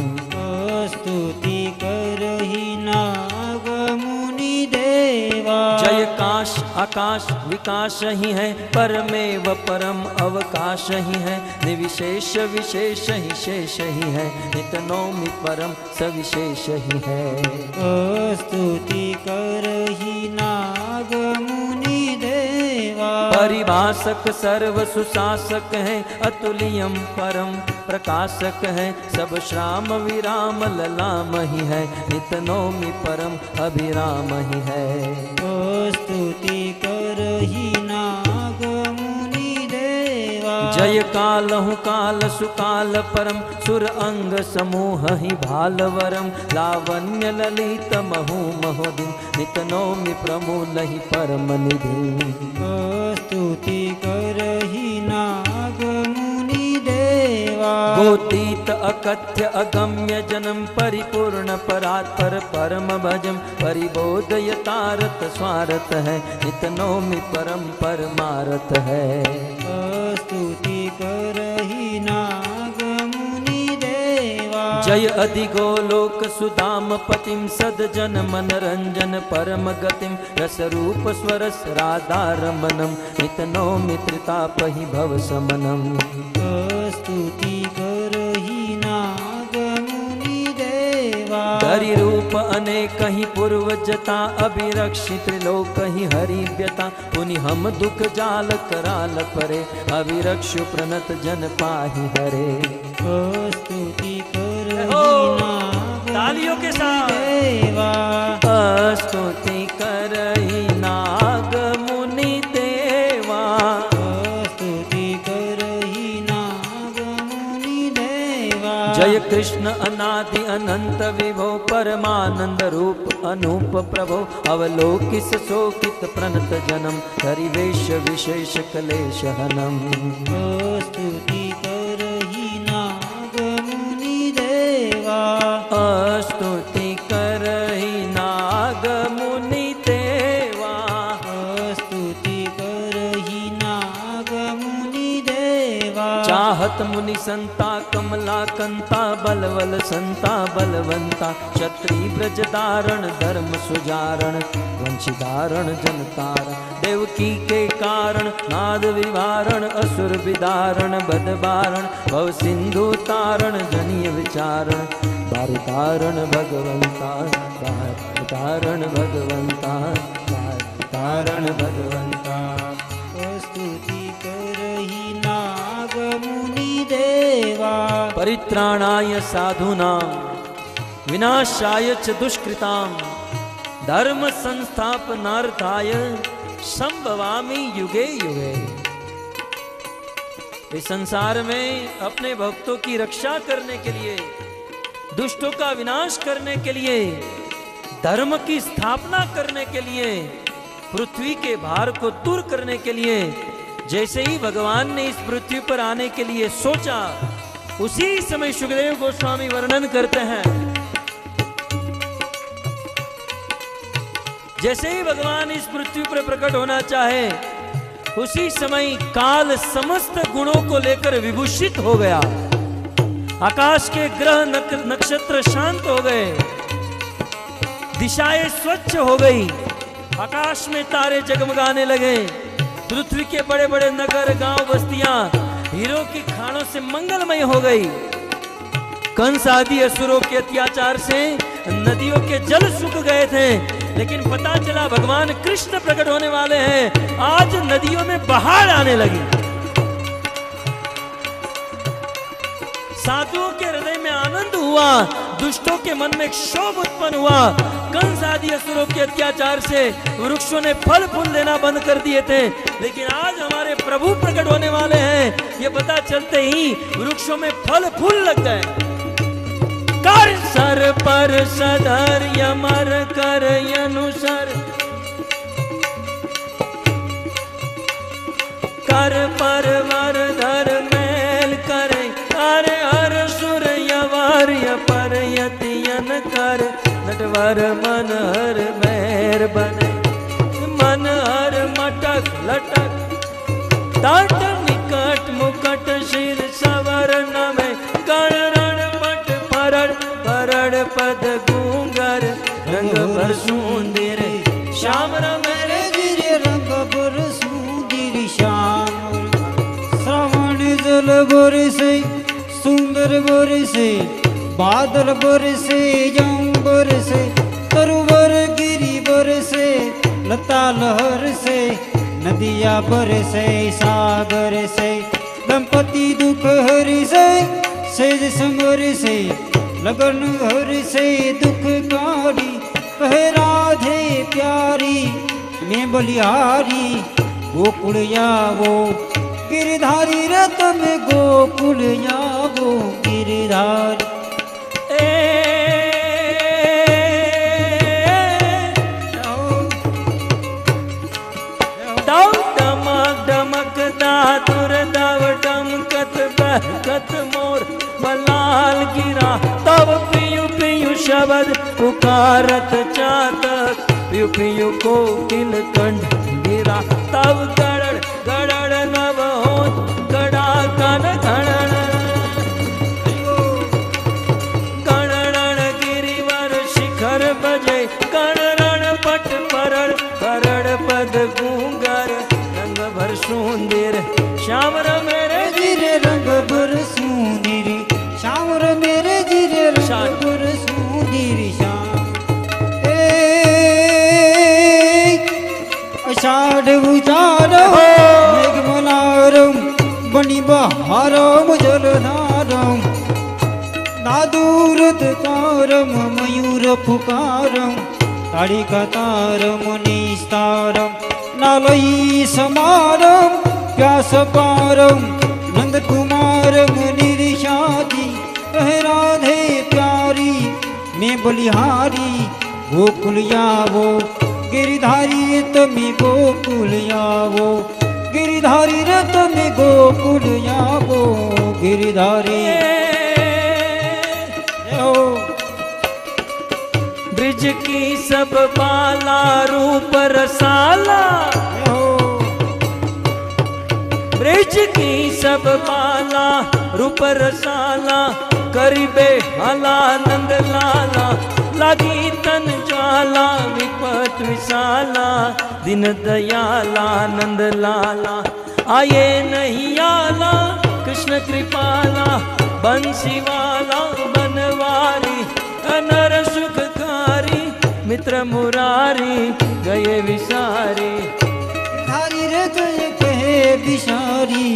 स्तुति करहि नाग मुनि देवा। जय काश आकाश विकास ही है, परमेव परम अवकाश ही है, निर्विशेष विशेष ही शेष ही है, नित नौमि परम सविशेष ही है। स्तुति करहि नाग मुनि देवा। परिभाषक सर्व सुशासक है, अतुलियम परम प्रकाशक है, सब श्राम विराम ललाम ही है, नित नौमि परम अभिराम ही है। स्तुति करहि नाग मुनि देवा। जय कालहु काल सुकाल परम, सुर अंग समूह ही भालवरम, लावण्य ललित महु महोदिन, नित नौमि प्रमूल ही परम निधि। स्तुति करहि नाग मुनि देवा। गोतीत अकथ्य अगम्य जनम, परिपूर्ण परात्पर परम भजम, परिबोधयतारत स्वारत है, नित नौमि परम परमारत है। स्तुति करहि नाग मुनि देवा। जय अधिगोलोक सुदाम पतिम, सदजन मनरंजन परम गतिम, रस रूप स्वरस राधारमणम, नित नौमि त्रितापहि भव समनम। स्तुति करहि नाग मुनि देवा। हरि रूप अनेक ही पूर्वजता, अभिरक्षि त्रिलोक ही हरि व्यता, पुनि हम दुख जाल कराल परे, अभिरक्षु प्रणत जन पाहि हरे। स्तुति करहि नाग तालियों के साथ देवा। स्तुति करहि नाग मुनि देवा। स्तुति करहि नाग मुनि देवा। जय कृष्ण अनादि अनादि अनंत विभो परमानंद रूप अनूप प्रभो अवलोकिस शोकित प्रणत जनम हरिवेश विशेष कलेश हनम। स्तुति करहि नाग मुनि देवा स्तुति करहि नाग मुनि देवा स्तुति करहि नाग मुनि देवा चाहत मुनि संता कमला कंता बलवल संता बलवंता क्षत्रि ब्रज धारण धर्म सुजारण वंशीधारण जनतारण देवकी के कारण नाद विवारण असुर विदारण बदबारण भव सिंधु तारण जनीय विचारण बारितारण भगवंता बारितारण भगवंता बारितारण भगवंता। स्तुति करहि नाग मुनि देवा परित्राणाय साधूनां विनाशाय च दुष्कृतां धर्म संस्थापनार्थाय संभवामि युगे युगे। इस संसार में अपने भक्तों की रक्षा करने के लिए, दुष्टों का विनाश करने के लिए, धर्म की स्थापना करने के लिए, पृथ्वी के भार को दूर करने के लिए जैसे ही भगवान ने इस पृथ्वी पर आने के लिए सोचा, उसी समय सुखदेव गोस्वामी वर्णन करते हैं, जैसे ही भगवान इस पृथ्वी पर प्रकट होना चाहे उसी समय काल समस्त गुणों को लेकर विभूषित हो गया। आकाश के ग्रह नक्षत्र शांत हो गए, दिशाएं स्वच्छ हो गई, आकाश में तारे जगमगाने लगे, पृथ्वी के बड़े बड़े नगर गांव बस्तियां हीरो की खानों से मंगलमय हो गई। कंस आदि असुरों के अत्याचार से नदियों के जल सूख गए थे, लेकिन पता चला भगवान कृष्ण प्रकट होने वाले हैं, आज नदियों में बहार आने लगी। साधुओं के हृदय में आनंद हुआ, दुष्टों के मन में क्षोभ उत्पन्न हुआ। कंस आदि असुरों के अत्याचार से वृक्षों ने फल फूल देना बंद कर दिए थे, लेकिन आज हमारे प्रभु प्रकट होने वाले हैं, ये पता चलते ही वृक्षों में फल फूल लग गए। कर सर पर सधर यमर कर अनुसर, कर पर वर धर मैल करे, अरे हर सुर यवार्य पर यतियन कर, नटवर मन हर मैर बने, मन हर मटक लटक, टाट निकट मुकट शिर सवर नमे, गण पट परड़ परड़ पद गूंगर, रंग भर सुंदर श्याम मेरे गिरे रंग बर सुंदर श्याम, श्रवण जल बरसे सुंदर बरसे, बादल बरसे यम बरसे, तरुवर गिरी बरसे, लता लहर से, नदिया बरसे सागर से, दंपति दुख हरि से, सेज समर से, लगन हर से दुख कारी, कहे राधे प्यारी मैं बलिहारी, गोकुल यावो गिरधारी रतन गोकुल यावो गिरधारी। डमक दातुर दव डमकत बहकत मोर बलाल गिरा, तब पियु पियु शब्द पुकारत चातक, पियु पियु कोकिल कंठ गिरा, तब गड़ड़ गड़ड़ नव होत गड़ा कन गणन, गणरण गिरिवर शिखर बजे, गणरण पट परड़ परड़ पद गूंगर, रंग भर सुंदर श्याम मेरे गिरे रंग बर सुंदर श्याम मेरे गिरे रंग बर सुंदर श्याम। आषाढ़ उजाड़ो मेघमलारम, बनी बहारम जलधारम, नादूरत तारम मयूर पुकारम, ताड़िका तारम निस्तारम, नालई समारम प्यास पारम, नंद कुमारम निरिशादी, कह राधे प्यार मैं बलिहारी गोकुल आवो गिरिधारी तुम्हें गोकुल आवो गिरिधारी रे तुम्हें गोकुल आवो गिरिधारी ब्रिज की सब बाला रूप रसाला ब्रिज की सब बाला रूप रसाला करीबे हाला नंद लाला लगी तन ज्वाला विपत विशाला दिन दयाला नंद लाला आये नहीं आला कृष्ण कृपाला बंसी वाला बनवारी अनर सुखकारी मित्र मुरारी गए विसारी धारी रे गए कहे विसारी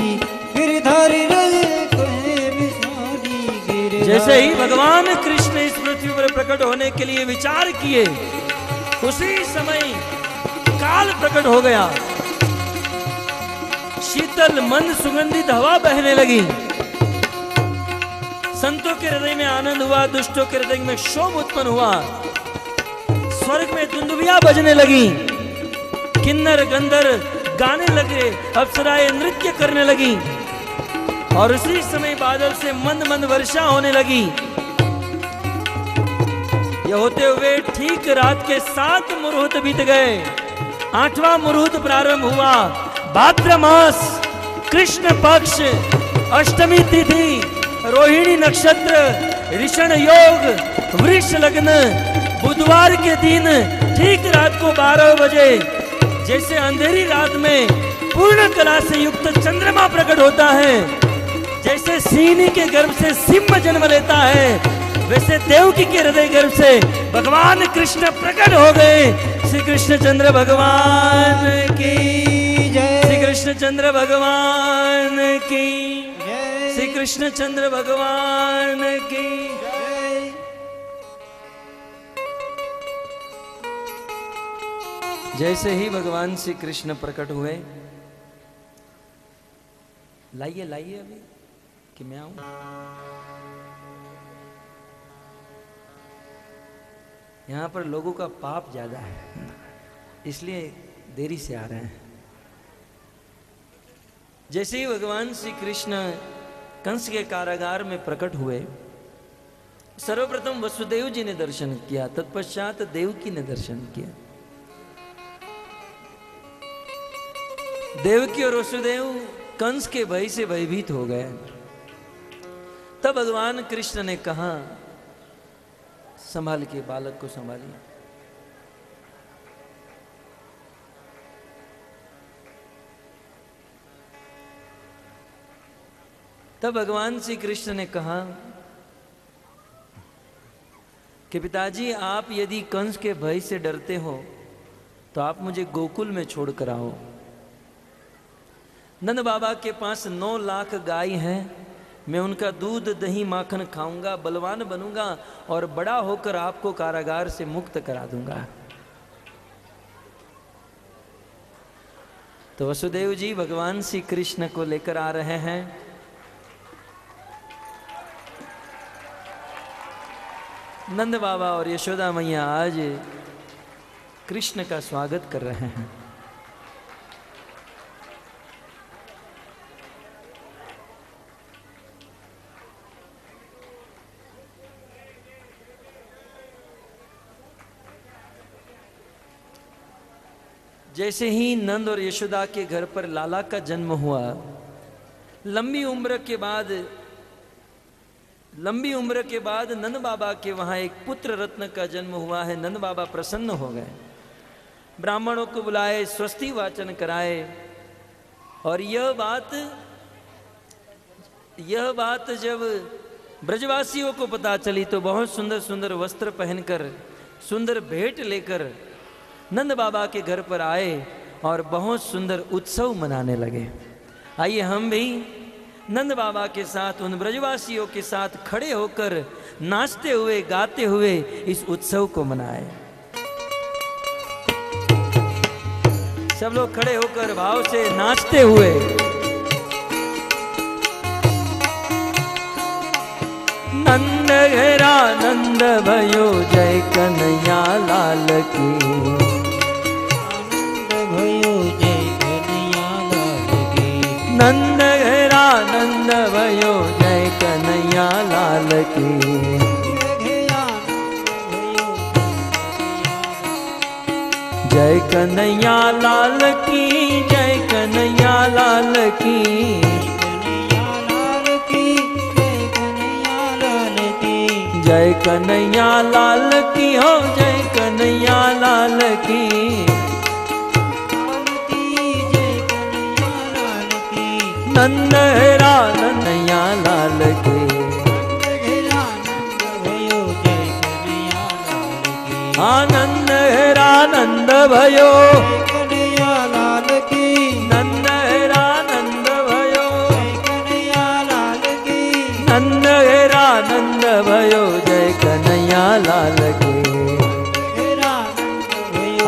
गिरधारी रे कहे विसारी गिरधारी। जैसे ही भगवान कृष्ण इस पृथ्वी पर प्रकट होने के लिए विचार किए उसी समय काल प्रकट हो गया। शीतल मंद सुगंधित हवा बहने लगी। संतों के हृदय में आनंद हुआ, दुष्टों के हृदय में शोभ उत्पन्न हुआ। स्वर्ग में दुंदुभियां बजने लगी, किन्नर गंधर गाने लगे, अप्सराएं नृत्य करने लगी और उसी समय बादल से मंद मंद वर्षा होने लगी। यह होते हुए ठीक रात के 7 मुहूर्त बीत गए। 8वां मुहूर्त प्रारंभ हुआ। भाद्र मास कृष्ण पक्ष अष्टमी तिथि रोहिणी नक्षत्र ऋषण योग वृष लग्न बुधवार के दिन ठीक रात को 12 बजे जैसे अंधेरी रात में पूर्ण कला से युक्त चंद्रमा प्रकट होता है, जैसे सिंह के गर्भ से सिंह जन्म लेता है, वैसे देवकी के हृदय गर्भ से भगवान कृष्ण प्रकट हो गए। श्री कृष्ण चंद्र भगवान की जय, श्री कृष्ण चंद्र भगवान की जय, श्री कृष्ण चंद्र भगवान की। जय। जैसे ही भगवान श्री कृष्ण प्रकट हुए, लाइए लाइए अभी कि मैं आऊं। यहां पर लोगों का पाप ज्यादा है, इसलिए देरी से आ रहे हैं। जैसे ही भगवान श्री कृष्ण कंस के कारागार में प्रकट हुए, सर्वप्रथम वसुदेव जी ने दर्शन किया, तत्पश्चात देवकी ने दर्शन किया। देवकी और वसुदेव कंस के भय से भयभीत हो गए। तब भगवान कृष्ण ने कहा, संभाल के बालक को संभालिए। तब भगवान श्री कृष्ण ने कहा कि पिताजी, आप यदि कंस के भय से डरते हो तो आप मुझे गोकुल में छोड़कर आओ। नंद बाबा के पास 9 लाख गाय हैं, मैं उनका दूध दही माखन खाऊंगा, बलवान बनूंगा और बड़ा होकर आपको कारागार से मुक्त करा दूंगा। तो वसुदेव जी भगवान श्री कृष्ण को लेकर आ रहे हैं। नंद बाबा और यशोदा मैया आज कृष्ण का स्वागत कर रहे हैं। जैसे ही नंद और यशोदा के घर पर लाला का जन्म हुआ, लंबी उम्र के बाद नंद बाबा के वहां एक पुत्र रत्न का जन्म हुआ है। नंद बाबा प्रसन्न हो गए, ब्राह्मणों को बुलाए, स्वस्ति वाचन कराए और यह बात जब ब्रजवासियों को पता चली तो बहुत सुंदर सुंदर वस्त्र पहनकर, सुंदर भेंट लेकर नंद बाबा के घर पर आए और बहुत सुंदर उत्सव मनाने लगे। आइए हम भी नंद बाबा के साथ, उन ब्रजवासियों के साथ खड़े होकर नाचते हुए गाते हुए इस उत्सव को मनाए। सब लोग खड़े होकर भाव से नाचते हुए नंद नंद घेरा नंद भयो जय कन्हैया लाल की। भयो जय कन्हैया लाल की। नंद घेरा नंद भयो जय कन्हैया लाल की। जय कन्हैया लाल की जय कन्हैया लाल की। जय कन्हैया लाल की हो जय कन्हैया लाल की। नंद घेरा कन्हैया लाल की। आनंद घेरा नंद भयो कन्हैया लाल की। नंद घेरा नंद भयो कन्हैया लाल की। नंद घेरा नंद भयो जय कन्हैया लाल की।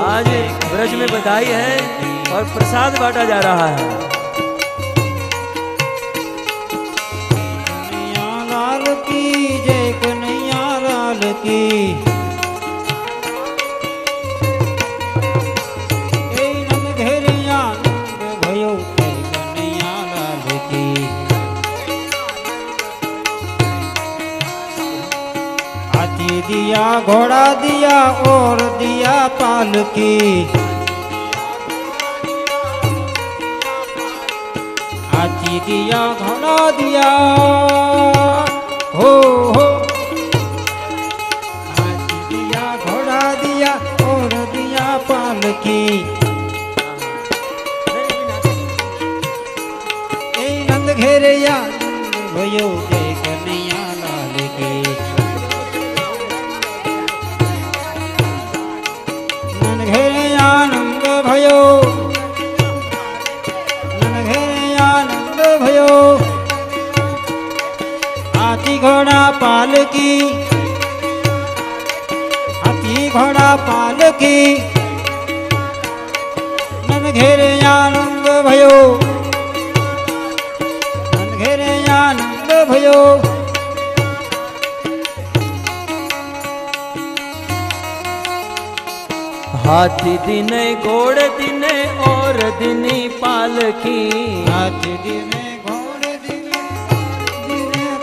आज ब्रज में बधाई है और प्रसाद बांटा जा रहा है। कन्हैया लाल की जय कन्हैया लाल की। दिया घोड़ा दिया और दिया पालकी। हाथी दिया घोड़ा दिया हो हाथी दिया घोड़ा दिया और दिया पालकी। ए नंद घेरया भयो जय कन्हैया लाल की। आनंद भयो आनंद भयो। हाथी घोड़ा पालकी। हाथी घोड़ा पालकी। नंद घेरे आनंद भयो। नंद घेरे आनंद भयो। हाथी दिने घोड़े दिने और दिनी पालकी। हाथी दिने घोड़े दिने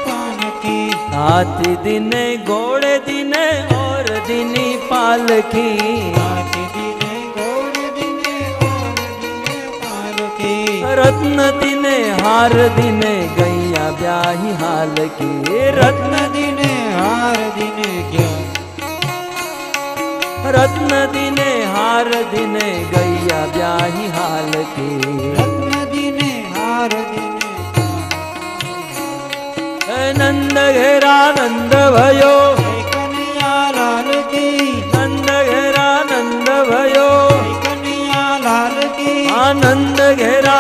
पालकी। हाथी दिने घोड़े दिने और दिनी पालकी। हाथी दिने घोड़े दिने और दिने पालकी। रत्न दिने हार दिने गैया ब्याही हाल की। रत्न दिने हार दिने क्या। रत्न दिने हार दिने गैया ब्याही हाल की। रत्न दिने हार दिने। नंद घेरा नंद भयो कन्हैया लाल की। नंद घेरा नंद भयो कन्हैया लाल की। आनंद घेरा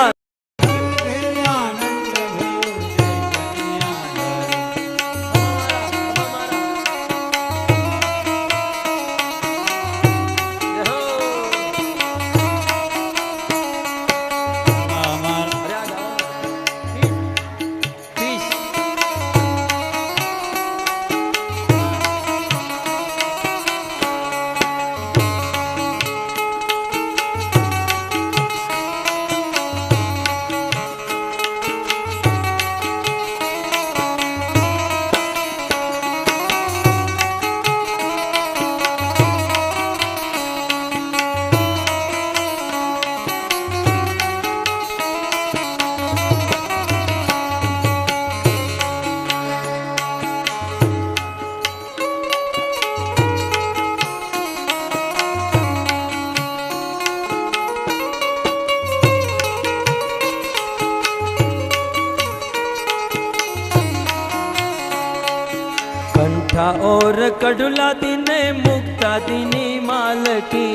कंठा और कड़ुला दिने मुक्ता दिनी माल की।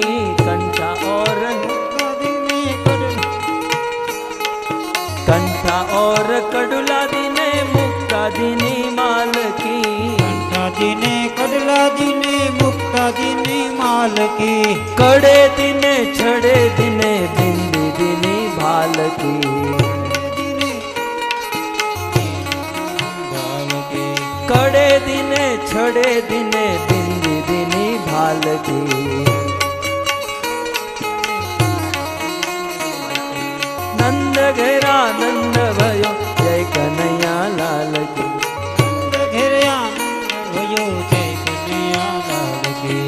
कंठा और कड़ुला दिने मुक्ता दिनी माल की। कंठा दिने कड़ला दिने मुक्ता दिने माल की। कड़े दिने छड़े दिने बिंदी दिनी भाल की। कड़े दिने छड़े दिने बिंदी दिनी भाल की। नंद घेरा नंद भयो जय कन्हैया लाल की। घेरा नंद भयो जय कन्हैया लाल की।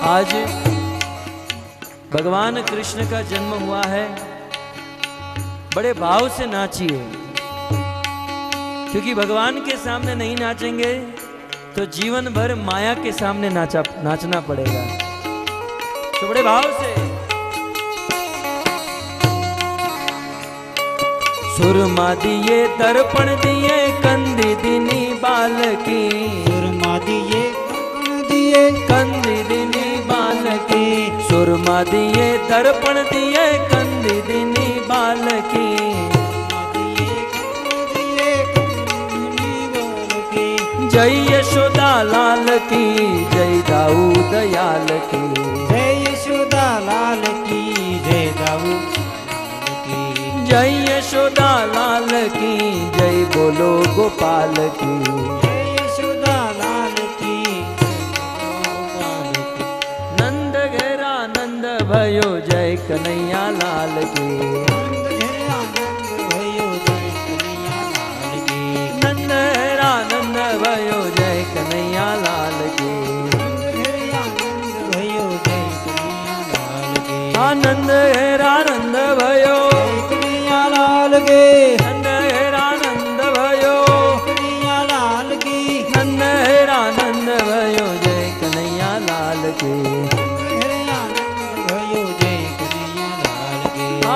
आज भगवान कृष्ण का जन्म हुआ है, बड़े भाव से नाचिए, क्योंकि भगवान के सामने नहीं नाचेंगे तो जीवन भर माया के सामने नाचना पड़ेगा। तो बड़े भाव से सुरमा दिए दर्पण दिए कंदी दिनी बाल की। सुरमा दिए दिए कंदी दिनी बाल की। सुरमा दिए दर्पण दिए कंदी दिनी बाल की। जय यशोदा लाल की जय दाऊ दयाल की। जय यशोदा लाल की जय दाऊ की। जय यशोदा लाल की जय बोलो गोपाल की। जय यशोदा लाल की गोपाल की। नंद घेरा नंद भयो जय कन्हैया लाल की। नंद घेरा नंद भयो जय कन्हैया लाल की। आनंद हेरा नंद भयो कन्हैया लाल के। नंद हेरा नंद भयो कन्हैया लाल की। नंद हेरा नंद भयो जय कन्हैया लाल की।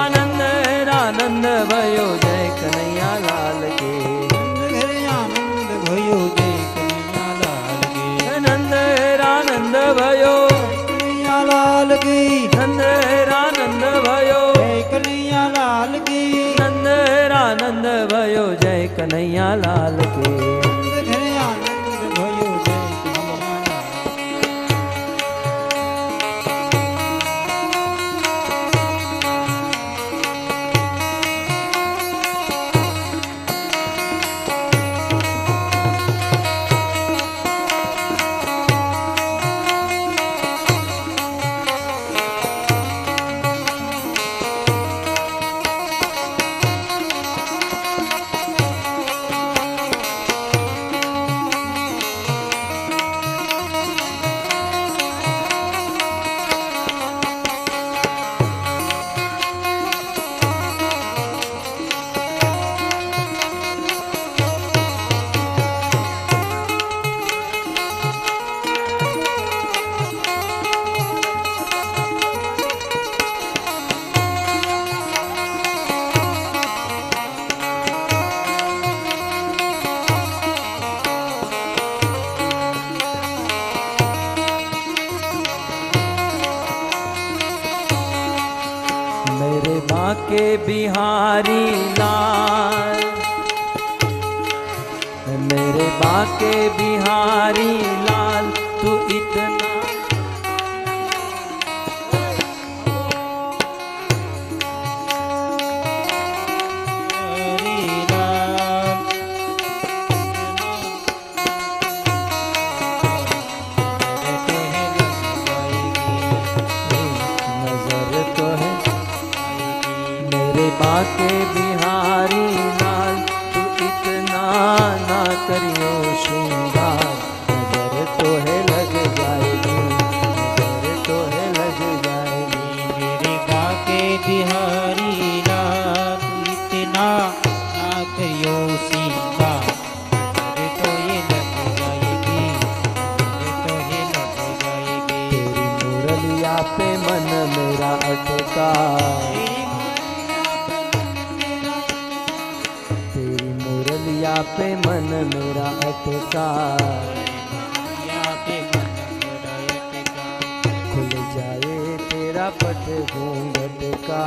आनंद हेरा नंद भयो जय कन्हैया लाल की। नंद हेरा नंद भयो कन्हैया लाल की। नंद हेरा नंद भयो कन्हैया लाल की। नंद हेरा नंद भयो जय कन्हैया लाल की। मेरे बांके बिहारी लाल, मेरे बांके बिहारी लाल तू इतना बांके बिहारी लाल तू इतना ना करियो श्रृंगार, नजर तो है लग जाएगी, नजर तो है लग जाएगी। मेरे बांके बिहारी लाल तू इतना ना करियो श्रृंगार, नजर तो ये लग जाएगी, नजर तो ये लग जाएगी। तेरी मुरलिया पे मन मेरा अटका, पे मन मेरा अटका, तेरा पट घूंघट का,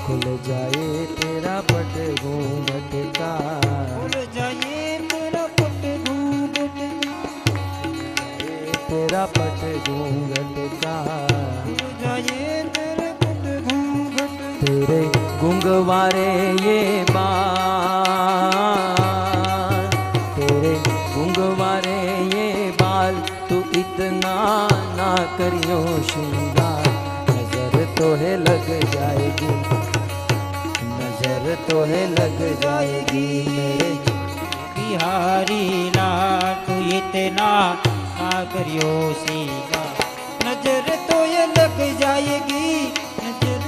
खुल जाए तेरा पट घूंघट का, खुल जाए तेरा पट घूंघट का, तेरा पट घूंघट का, खुल जाए तेरा पट घूंघट का। तेरे गुंगवारे ये बाल, तेरे गुंगवारे ये बाल, तू इतना ना करियो श्रृंगार, नजर तो है लग जाएगी, नजर तो है लग जाएगी मेरे बिहारी लाल तू इतना ना करियो सीगा, नजर तो ये लग जाएगी, नजर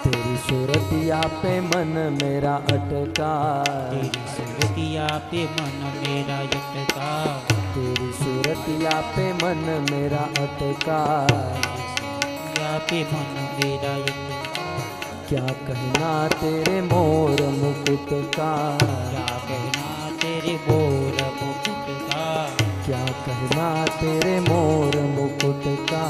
तेरी सूरतिया पे मन मेरा अटका, तेरी सूरतिया पे मन मेरा अटका, तेरी सूरतिया पे मन मेरा अटका, सूरतिया पे मन मेरा अटका। क्या कहना तेरे मोर मुकुट का, क्या कहना तेरे बोर मुकुट का, क्या कहना तेरे मोर मुकुट का,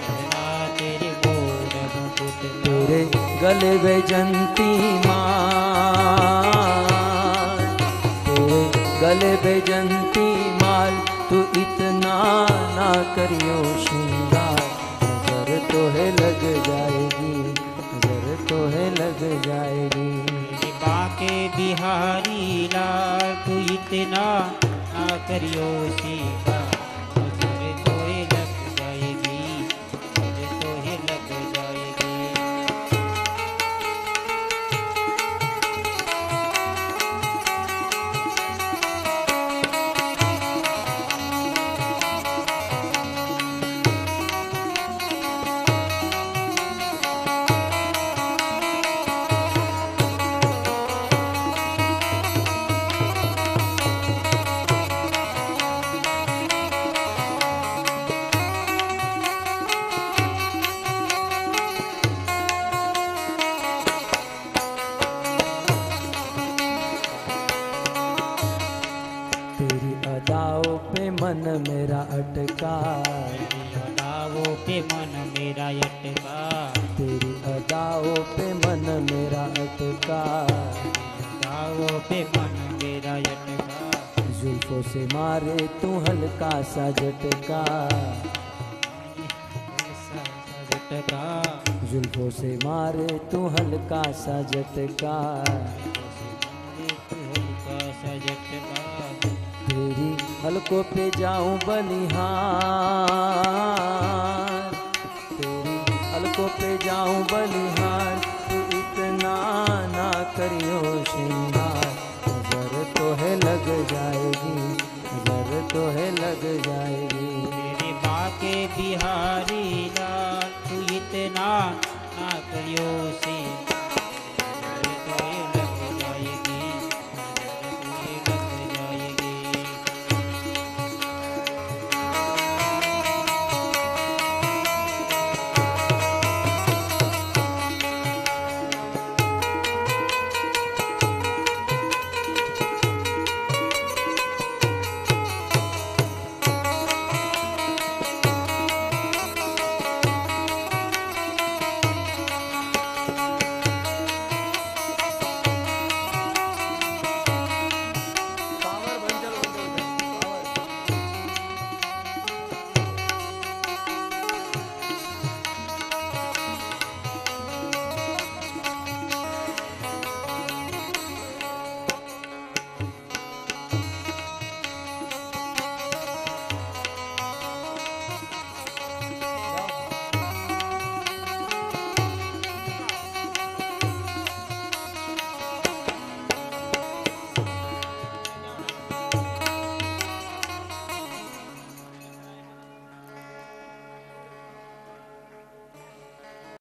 कहना तेरे बोर मुकुट का। तेरे गले बेजंती माल, तेरे गले बेजंती माल, तू इतना ना करियो श्रृंगार, नजर तो है लग जाएगी, नजर तो है लग जाएगी। मेरे बाके बिहारी लाल तू इतना ना करियो सीगा, नजर तो ये लग जाएगी, नजर तो ये लग जाएगी। तेरी अदाओं पे मन मेरा अटका, अदाओं पे मन मेरा अटका, तेरी अदाओं पे मन मेरा अटका, अदाओं पे मन मेरा अटका। जुल्फों से मारे तू हल्का सा झटका, झटका, जुल्फों से मारे तू हल्का सा झटका, हल्का सा झटका। तेरी हलकों पे जाऊं बलिहार, तेरी हलकों पे जाऊं बलिहार, तू इतना ना करियो श्रृंगार, नजर तो है लग जाएगी, नजर तो है लग जाएगी। मेरे बाके बिहारी लाल तू इतना ना करियो